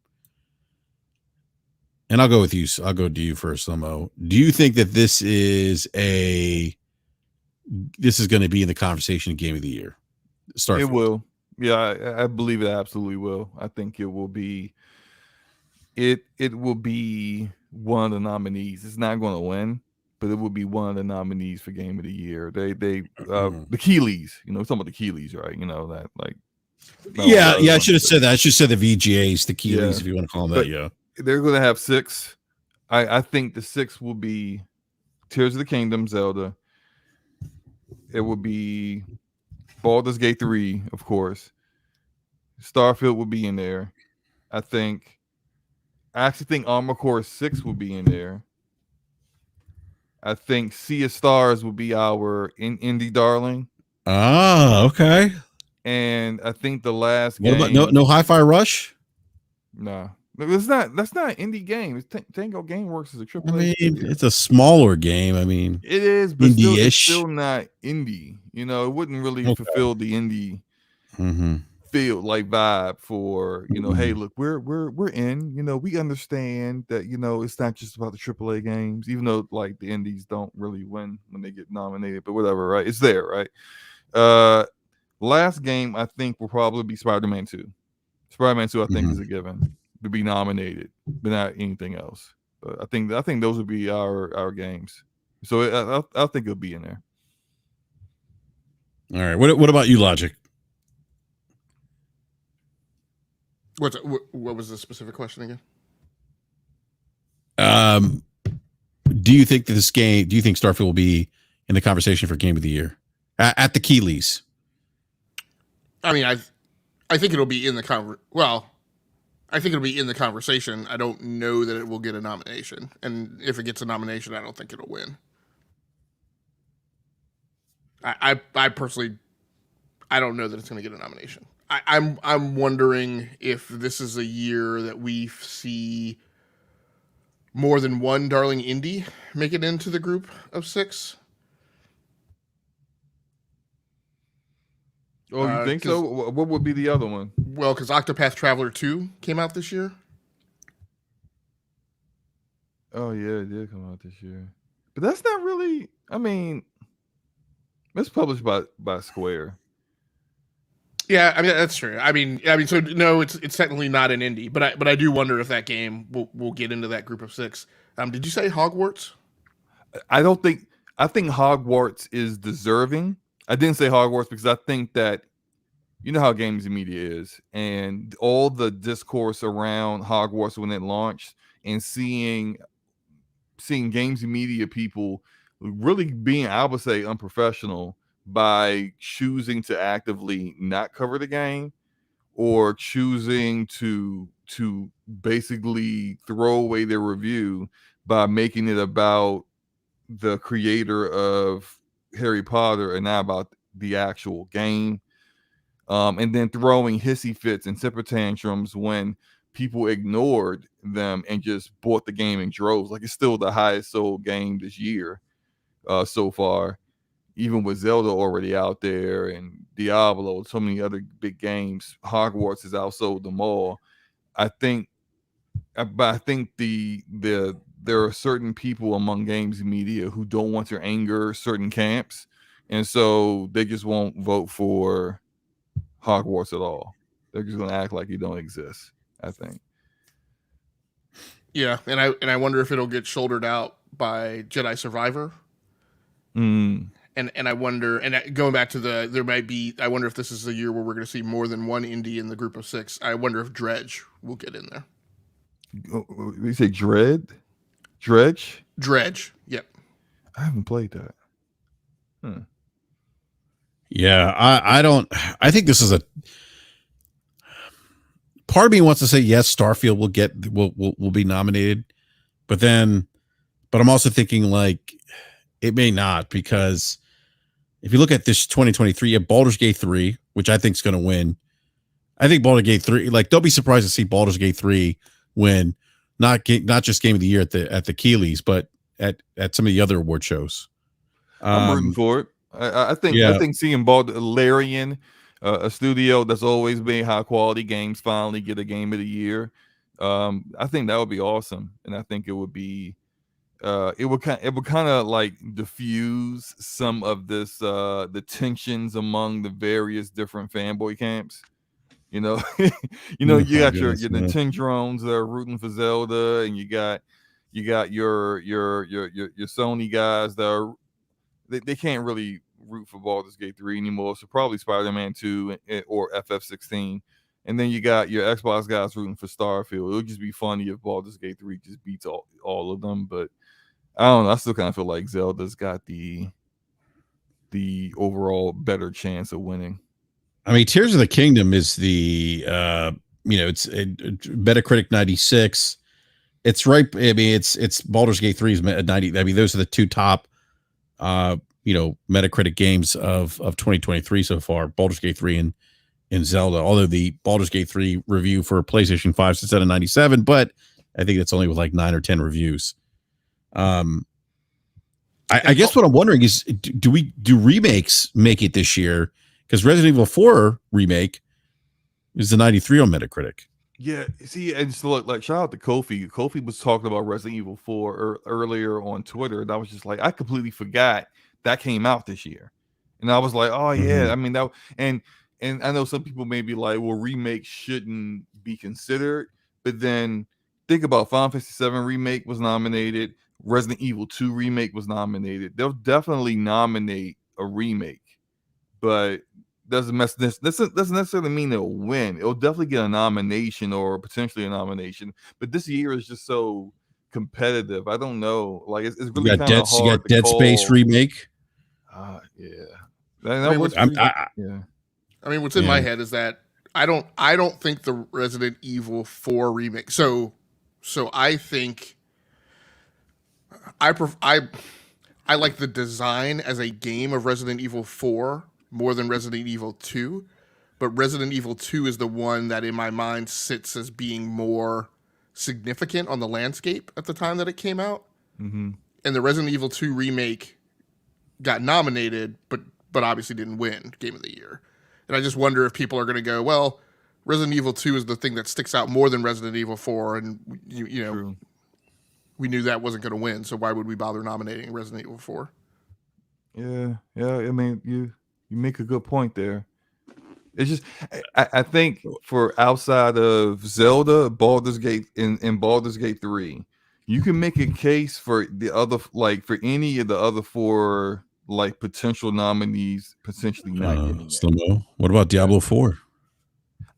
And I'll go with you. I'll go to you first, Lomo. Do you think that this is going to be in the conversation Game of the Year? Starfield. It will. Yeah, I believe it absolutely will. I think it will be. It will be one of the nominees. It's not going to win, but it will be one of the nominees for Game of the Year. They the Keeleys. You know, we're talking about the Keeleys, right? You know that like. Yeah. I should have said that. I should have said the VGAs, the Keeleys, if you want to call them that. Yeah. They're going to have 6. I think the 6 will be Tears of the Kingdom, Zelda. It will be Baldur's Gate 3, of course. Starfield will be in there. I actually think Armor Core 6 will be in there. I think Sea of Stars will be our indie darling. Ah, okay. And I think the last what game. About no Hi-Fi Rush? Nah. That's not an indie game. It's Tango Gameworks is a AAA. I mean, it's a smaller game. I mean, it is, but it's still not indie. You know, it wouldn't really fulfill the indie feel like vibe for, you know, hey, look, we're in, you know, we understand that, you know, it's not just about the AAA games, even though like the indies don't really win when they get nominated, but whatever, right? It's there, right? Last game I think will probably be Spider-Man 2. Spider-Man 2 I think is a given to be nominated, but not anything else. But I think those would be our games. So I think it'll be in there. All right. What about you, Logic? What was the specific question again? Do you think Starfield will be in the conversation for Game of the Year at the Keeleys? I mean, I think it'll be in the I think it'll be in the conversation. I don't know that it will get a nomination, and if it gets a nomination, I don't think it'll win. I personally, I don't know that it's going to get a nomination. I'm wondering if this is a year that we see more than one darling indie make it into the group of 6. Oh, you think so? What would be the other one? Well, because Octopath Traveler 2 came out this year. Oh, yeah, it did come out this year. But that's not really, I mean, it's published by Square. Yeah, I mean, that's true. I mean, so no, it's technically not an indie, but I do wonder if that game will get into that group of 6. Did you say Hogwarts? I think Hogwarts is deserving. I didn't say Hogwarts because I think that, you know how games and media is, and all the discourse around Hogwarts when it launched, and seeing games and media people really being, I would say, unprofessional by choosing to actively not cover the game or choosing to basically throw away their review by making it about the creator of Harry Potter and not about the actual game, and then throwing hissy fits and temper tantrums when people ignored them and just bought the game in droves. Like, it's still the highest sold game this year so far, even with Zelda already out there and Diablo, so many other big games. Hogwarts has outsold them all. I think there are certain people among games and media who don't want to anger certain camps, and so they just won't vote for Hogwarts at all. They're just going to act like you don't exist, I think. Yeah, and I wonder if it'll get shouldered out by Jedi Survivor. Mm. And I wonder, going back to there might be, I wonder if this is the year where we're going to see more than one indie in the group of 6. I wonder if Dredge will get in there. You say Dredge? Dredge, yep. I haven't played that. Yeah, I don't. I think this is a. Part of me wants to say yes, Starfield will be nominated, but I'm also thinking like it may not, because if you look at this 2023, you have Baldur's Gate 3, which I think is going to win. I think Baldur's Gate 3, like, don't be surprised to see Baldur's Gate 3 win, not just Game of the Year at the Keeleys, but at some of the other award shows. I'm rooting for it. I think seeing Larian, a studio that's always made high quality games, finally get a Game of the Year. I think that would be awesome, and I think it would be. It would kind of like diffuse some of this the tensions among the various different fanboy camps. You know, you got your Nintendrones that are rooting for Zelda, and you got your Sony guys that are they can't really root for Baldur's Gate 3 anymore. So probably Spider-Man 2 or FF16. And then you got your Xbox guys rooting for Starfield. It would just be funny if Baldur's Gate 3 just beats all of them. But I don't know. I still kind of feel like Zelda's got the overall better chance of winning. I mean, Tears of the Kingdom is the it's Metacritic 96. It's right. I mean, it's Baldur's Gate 3 is 90. I mean, those are the two top Metacritic games of 2023 so far. Baldur's Gate 3 and Zelda. Although the Baldur's Gate 3 review for PlayStation 5 sits at a 97, but I think it's only with like 9 or 10 reviews. I guess what I'm wondering is, do remakes make it this year? Because Resident Evil 4 remake is a 93 on Metacritic. Yeah, see, and so look, like, shout out to Kofi. Kofi was talking about Resident Evil 4 earlier on Twitter, and I was just like, I completely forgot that came out this year. And I was like, oh yeah, I mean that, and I know some people may be like, well, remakes shouldn't be considered, but then think about Final Fantasy 7 remake was nominated, Resident Evil 2 remake was nominated. They'll definitely nominate a remake, but doesn't necessarily mean they'll win. It'll definitely get a nomination or potentially a nomination, but this year is just so competitive. I don't know. Like, it's really kind of hard. You got Dead Space remake. Yeah. I mean, what's in my head is that I don't think the Resident Evil 4 remake. So I think I like the design as a game of Resident Evil 4 more than Resident Evil 2, but Resident Evil 2 is the one that in my mind sits as being more significant on the landscape at the time that it came out. Mm-hmm. And the Resident Evil 2 remake got nominated, but obviously didn't win Game of the Year. And I just wonder if people are going to go, well, Resident Evil 2 is the thing that sticks out more than Resident Evil 4, and you know, True. We knew that wasn't going to win, so why would we bother nominating Resident Evil 4? Yeah. I mean, you make a good point there. It's just, I think for outside of Zelda, Baldur's Gate, and Baldur's Gate 3, you can make a case for the other, like, for any of the other 4, like, potential nominees potentially not getting it. What about Diablo 4?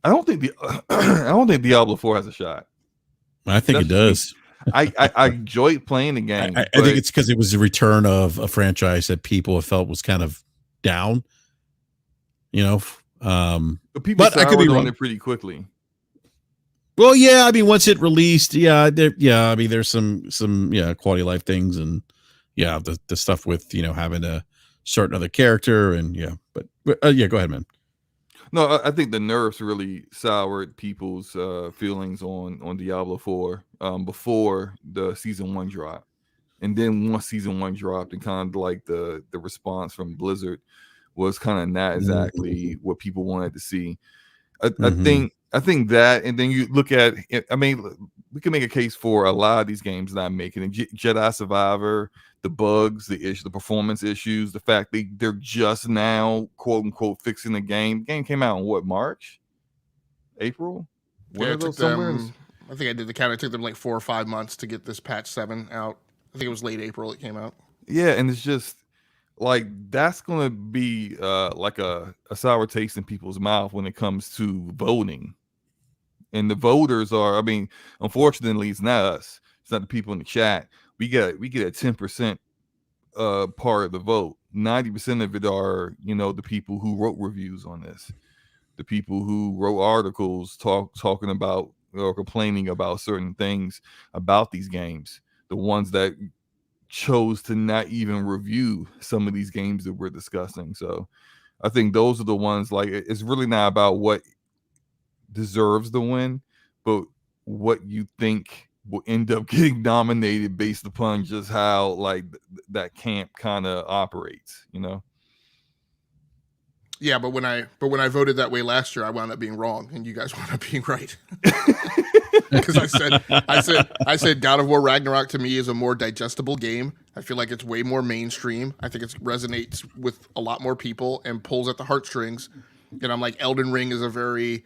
I don't think Diablo 4 has a shot. I think it does. I enjoyed playing the game. I think it's because it was the return of a franchise that people have felt was kind of down. But people I could be wrong. on it pretty quickly. Well, yeah, I mean, once it released, I mean, there's some quality of life things, and the stuff with having to start another character, and but go ahead, man. No, I think the nerfs really soured people's feelings on Diablo 4 before the season 1 drop, and then once season 1 dropped, and kind of like the response from Blizzard was kind of not exactly what people wanted to see. I think that, and then you look at, I mean, we can make a case for a lot of these games not making it. Jedi Survivor, the bugs, the performance issues, the fact they're just now, quote unquote, fixing the game. The game came out in what, March? April? Yeah, it took them I think I did the count. It took them like 4 or 5 months to get this patch 7 out. I think it was late April it came out. Yeah, and it's just like that's gonna be like a sour taste in people's mouth when it comes to voting. And the voters are, I mean, unfortunately, it's not us. It's not the people in the chat. We get a 10% part of the vote. 90% of it are, the people who wrote reviews on this, the people who wrote articles talking about or complaining about certain things about these games, the ones that chose to not even review some of these games that we're discussing. So I think those are the ones, like, it's really not about what deserves the win, but what you think will end up getting nominated based upon just how like that camp kind of operates, Yeah, but when I voted that way last year, I wound up being wrong, and you guys wound up being right. Because I said God of War Ragnarok to me is a more digestible game. I feel like it's way more mainstream. I think it resonates with a lot more people and pulls at the heartstrings. And I'm like, Elden Ring is a very,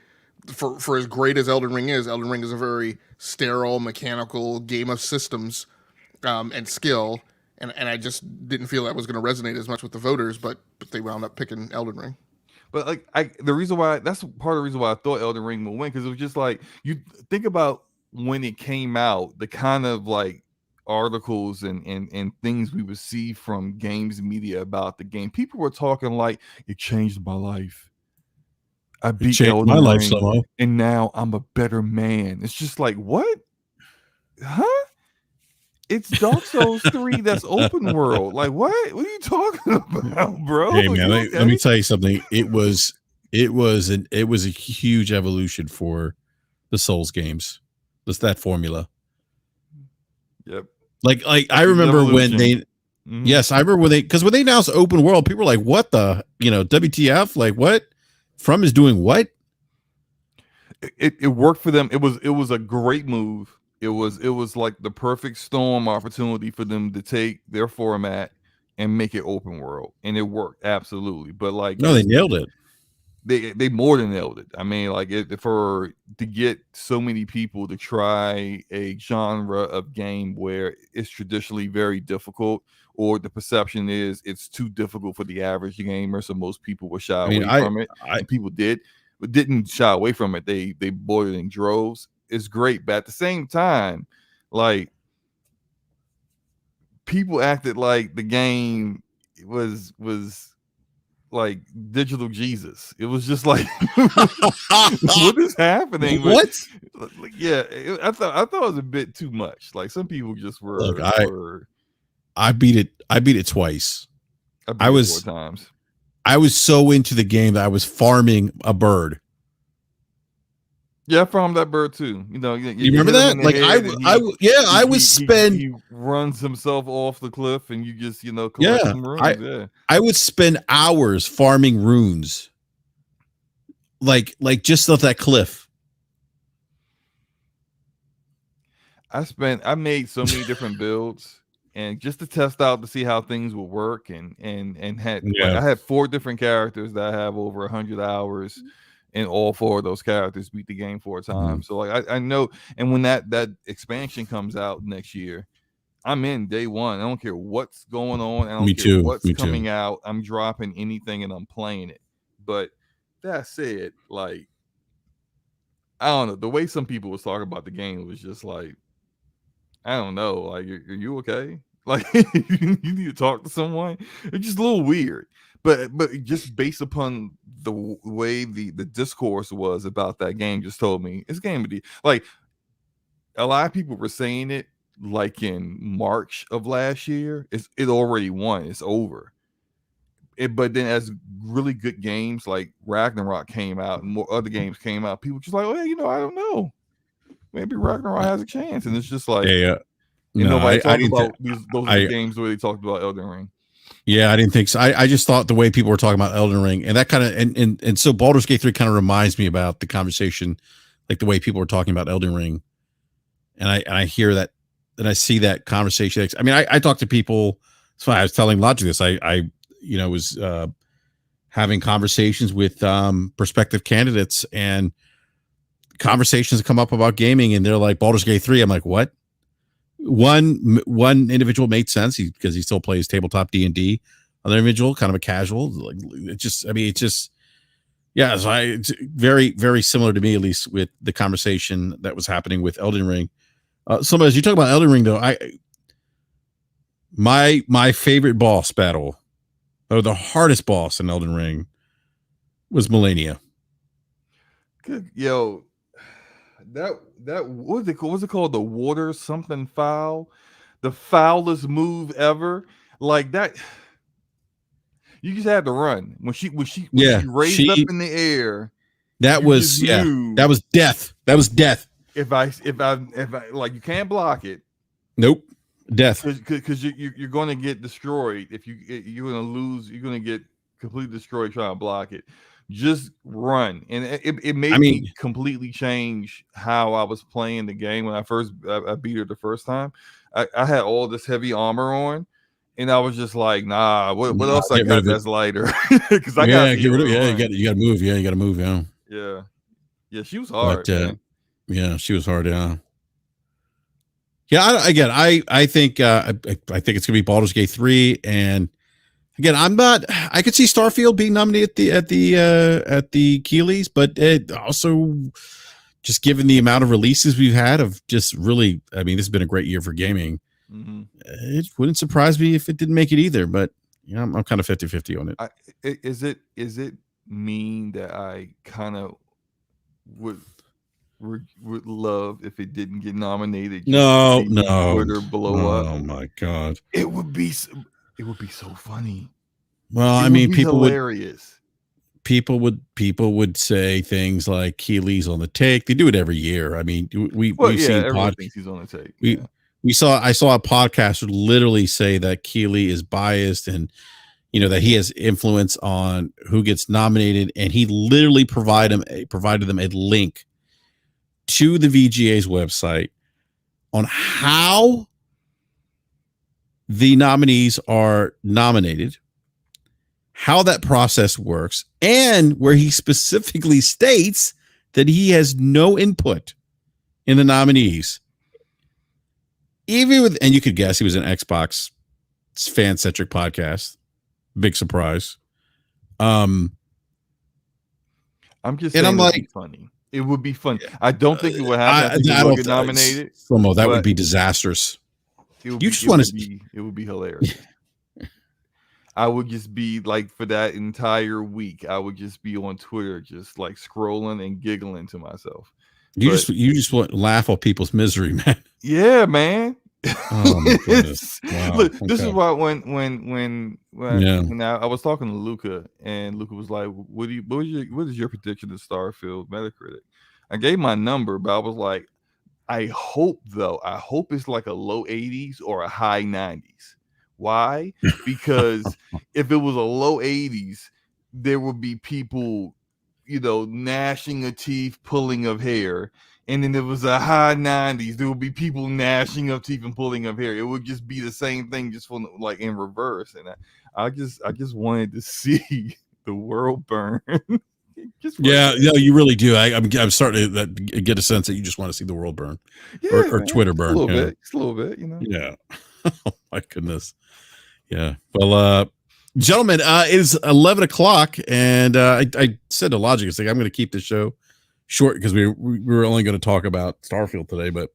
for as great as Elden Ring is a very sterile, mechanical game of systems and skill. And I just didn't feel that was going to resonate as much with the voters, but they wound up picking Elden Ring. But like the reason why, that's part of the reason why I thought Elden Ring would win, because it was just like, you think about when it came out, the kind of like articles and things we would see from games media about the game. People were talking like, it changed my life. I beat Elden my life Ring, somehow. and now I'm a better man. It's just like, what? Huh? It's Dark Souls 3 that's open world. Like, what? What are you talking about, bro? Hey man, let me tell you something. It was a huge evolution for the Souls games. Just that formula. Yep. Like I remember when they Yes, I remember when they announced open world, people were like, what the, WTF? Like, what? From is doing what? It worked for them. It was a great move. It was like the perfect storm opportunity for them to take their format and make it open world, and it worked absolutely. But like, no, they nailed it. They more than nailed it. I mean, like, to get so many people to try a genre of game where it's traditionally very difficult, or the perception is it's too difficult for the average gamer, so most people will shy away from it. And people didn't shy away from it. They bought it in droves. It's great, but at the same time, like, people acted like the game was like digital Jesus. It was just like, what is happening? What? Yeah, I thought it was a bit too much. Like, some people just were. Look, I beat it twice. I was 4 times. I was so into the game that I was farming a bird. Yeah, I farmed that bird too. You remember that? Like, he runs himself off the cliff, and you just collect some runes. I would spend hours farming runes, like just off that cliff. I made so many different builds, and just to test out to see how things would work, and I had 4 different characters that I have over 100 hours. And all 4 of those characters beat the game 4 times. So like, I know, and when that expansion comes out next year, I'm in day 1. I don't care what's going on. I don't care what's coming out. I'm dropping anything and I'm playing it. But that said, like, I don't know, the way some people was talking about the game was just like, I don't know, like, are you okay? Like, you need to talk to someone. It's just a little weird. But just based upon the way the discourse was about that game, just told me it's game of the, like, a lot of people were saying it like in March of last year. It already won. It's over. But then as really good games like Ragnarok came out and more other games came out, people just like, well, I don't know. Maybe Ragnarok has a chance. And it's just like, nobody talked about those are the games where they talked about Elden Ring. Yeah, I didn't think so. I just thought the way people were talking about Elden Ring, and that kind of and so Baldur's Gate 3 kind of reminds me about the conversation, like the way people were talking about Elden Ring, and I hear that, and I see that conversation. I mean, I talk to people. So I was telling Logic this. I was having conversations with prospective candidates, and conversations come up about gaming, and they're like Baldur's Gate 3. I'm like, what? One individual made sense because he still plays tabletop D&D. Other individual, kind of a casual. Like it's just yeah. So it's very, very similar to me, at least with the conversation that was happening with Elden Ring. So as you talk about Elden Ring, though, my favorite boss battle, or the hardest boss in Elden Ring, was Melania. Good, yo, that what's it called? The water something foul, the foulest move ever. Like that, you just had to run when she raised up in the air. That was that was death. That was death. If I like, you can't block it. Nope, death. Because you're going to get destroyed. If you're going to lose, you're going to get completely destroyed trying to block it. Just run, and it made me completely change how I was playing the game when I beat her the first time. I had all this heavy armor on, and I was just like, nah, what else I got that's lighter? Because I got get rid of you got to move. Yeah, you got to move. Yeah. She was hard. But, yeah, she was hard. Yeah. I think it's gonna be Baldur's Gate 3, and again, I could see Starfield being nominated at the Keeleys, but it also, just given the amount of releases we've had of just really, I mean, this has been a great year for gaming. Mm-hmm. It wouldn't surprise me if it didn't make it either, but I'm kind of 50-50 on it. Is it mean that I kind of would love if it didn't get nominated? No. Twitter blow up. Oh my God. It would be so funny. Well, I mean, people hilarious. People would say things like Keeley's on the take. They do it every year. I mean, we've seen everyone thinks he's on the take. I saw a podcaster literally say that Keeley is biased, and that he has influence on who gets nominated, and he literally provided them a link to the VGA's website on how the nominees are nominated, how that process works, and where he specifically states that he has no input in the nominees. And you could guess he was an Xbox fan-centric podcast. Big surprise. I'm just saying, I'm like, funny. It would be fun. I don't think it would happen. I don't get nominated. That would be disastrous. It would be hilarious. I would just be like, for that entire week, I would just be on Twitter, just like scrolling and giggling to myself. You just want to laugh at people's misery, man. Yeah, man. Oh my goodness! Wow. Look, this is why when I was talking to Luca, and Luca was like, "What is your prediction of Starfield Metacritic?" I gave my number, but I was like, I hope it's like a low 80s or a high 90s. Why? Because if it was a low 80s, there would be people, gnashing of teeth, pulling of hair. And then there was a high 90s, there would be people gnashing of teeth and pulling of hair. It would just be the same thing, just for, like, in reverse. And I just wanted to see the world burn. You really do. I'm starting to get a sense that you just want to see the world burn, or Twitter burn. Just a little bit, Yeah. Oh my goodness. Yeah. Well, gentlemen, it is 11 o'clock, and I said to Logic, I'm going to keep the show short because we were only going to talk about Starfield today, but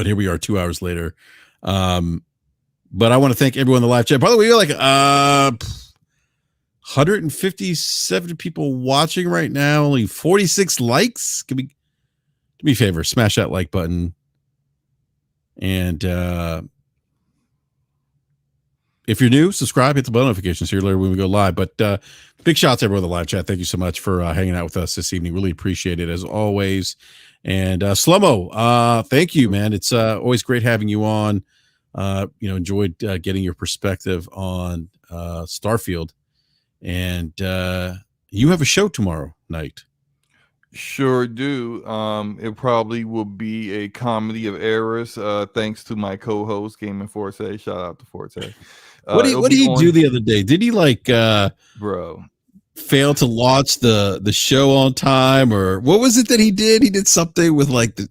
here we are 2 hours later. But I want to thank everyone in the live chat. By the way, we're like 157 people watching right now, only 46 likes. Do me a favor, smash that like button, and if you're new, subscribe, hit the bell notifications so you're alerted when we go live. But big shout out to everyone in the live chat. Thank you so much for hanging out with us this evening. Really appreciate it, as always. And Slow-Mo, thank you, man. It's always great having you on. Enjoyed getting your perspective on Starfield. And you have a show tomorrow night. Sure do. It probably will be a comedy of errors, thanks to my co-host, Gaming Forte. Shout out to Forte. What did he do the other day? Did he bro? failed to launch the show on time, or what was it that he did? He did something with like the.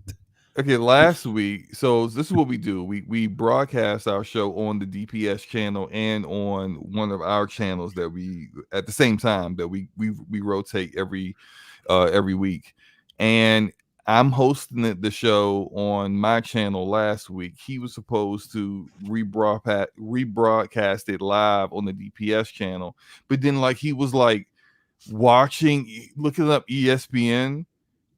Okay, last week. So this is what we do. We broadcast our show on the DPS channel and on one of our channels that we at the same time that we rotate every week. And I'm hosting the show on my channel last week. He was supposed to rebroadcast it live on the DPS channel, but then like he was like looking up ESPN.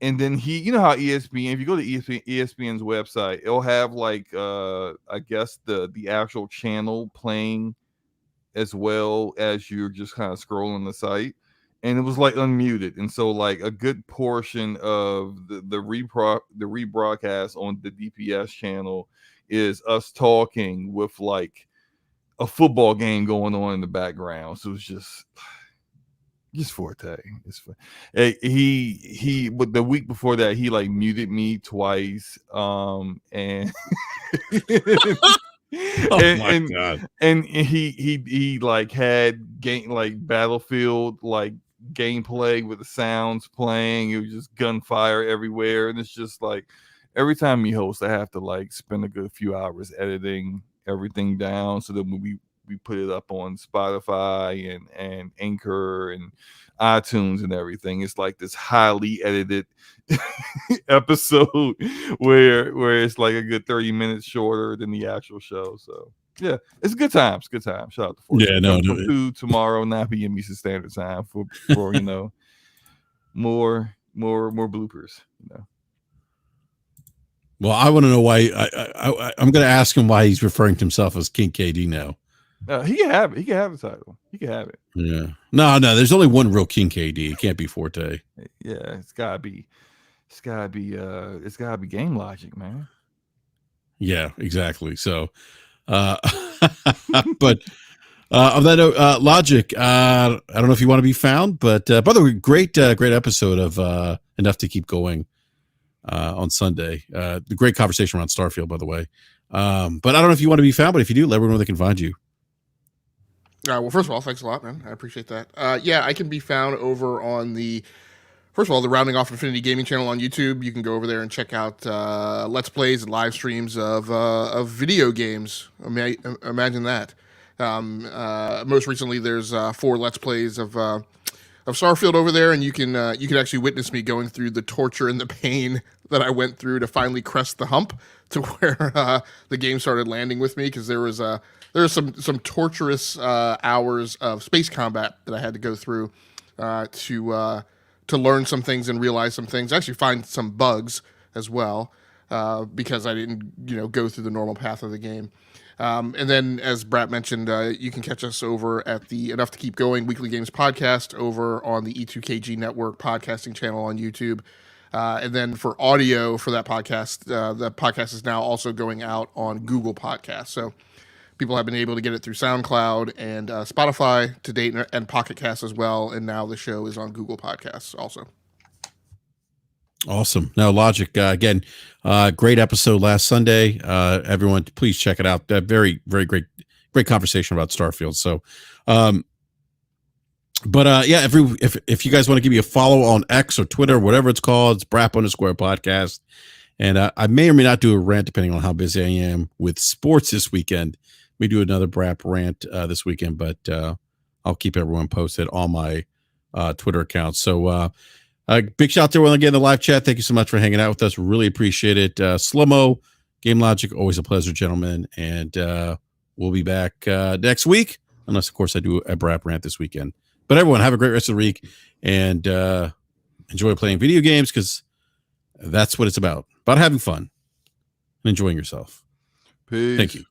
And then you know how ESPN, if you go to ESPN's website, it'll have like I guess the actual channel playing as well as you're just kind of scrolling the site. And it was like unmuted. And so like a good portion of the rebroadcast on the DPS channel is us talking with like a football game going on in the background. So it's just Forte. It's fun. He but the week before that he like muted me twice. And God. And he like had game like Battlefield like gameplay with the sounds playing. It was just gunfire everywhere, and it's just like every time you host, I have to like spend a good few hours editing everything down so that when we put it up on Spotify and Anchor and iTunes and everything. It's like this highly edited episode where it's like a good 30 minutes shorter than the actual show. So yeah, it's good times. Good time. Shout out to Fortune. Yeah, no, from 2 tomorrow, 9 p.m. Eastern Standard Time for you know more bloopers. You know. Well, I want to know why. I'm going to ask him why he's referring to himself as King KD now. He can have it. He can have the title. He can have it. Yeah. No. There's only one real King KD. It can't be Forte. Yeah, it's gotta be game logic, man. Yeah, exactly. So, but on that note, Logic. I don't know if you want to be found, but by the way, great episode of Enough to Keep Going on Sunday. The great conversation around Starfield, by the way. But I don't know if you want to be found, but if you do, let everyone know they can find you. Well, first of all, thanks a lot, man. I appreciate that. Yeah, I can be found over on first of all, the Rounding Off Infinity Gaming channel on YouTube. You can go over there and check out Let's Plays and live streams of video games. Imagine that. Most recently, there's 4 Let's Plays of Starfield over there, and you can actually witness me going through the torture and the pain that I went through to finally crest the hump to where the game started landing with me, because there was some torturous hours of space combat that I had to go through to learn some things and realize some things. Actually, find some bugs as well because I didn't go through the normal path of the game. And then, as BRAP mentioned, you can catch us over at the Enough to Keep Going Weekly Games podcast over on the E2KG Network podcasting channel on YouTube. And then for audio for that podcast, the podcast is now also going out on Google Podcasts. So people have been able to get it through SoundCloud and Spotify to date, and Pocket Cast as well. And now the show is on Google Podcasts also. Awesome. Now, Logic, again, great episode last Sunday. Everyone, please check it out. Very, very great conversation about Starfield. So, yeah, if you guys want to give me a follow on X or Twitter, whatever it's called, it's BRAP_podcast. And I may or may not do a rant depending on how busy I am with sports this weekend. We do another BRAP rant this weekend, but I'll keep everyone posted on my Twitter account. So, big shout out to everyone again in the live chat. Thank you so much for hanging out with us. Really appreciate it. Slow-mo, Game Logic, always a pleasure, gentlemen. And we'll be back next week, unless, of course, I do a BRAP rant this weekend. But everyone, have a great rest of the week and enjoy playing video games, because that's what it's about having fun and enjoying yourself. Peace. Thank you.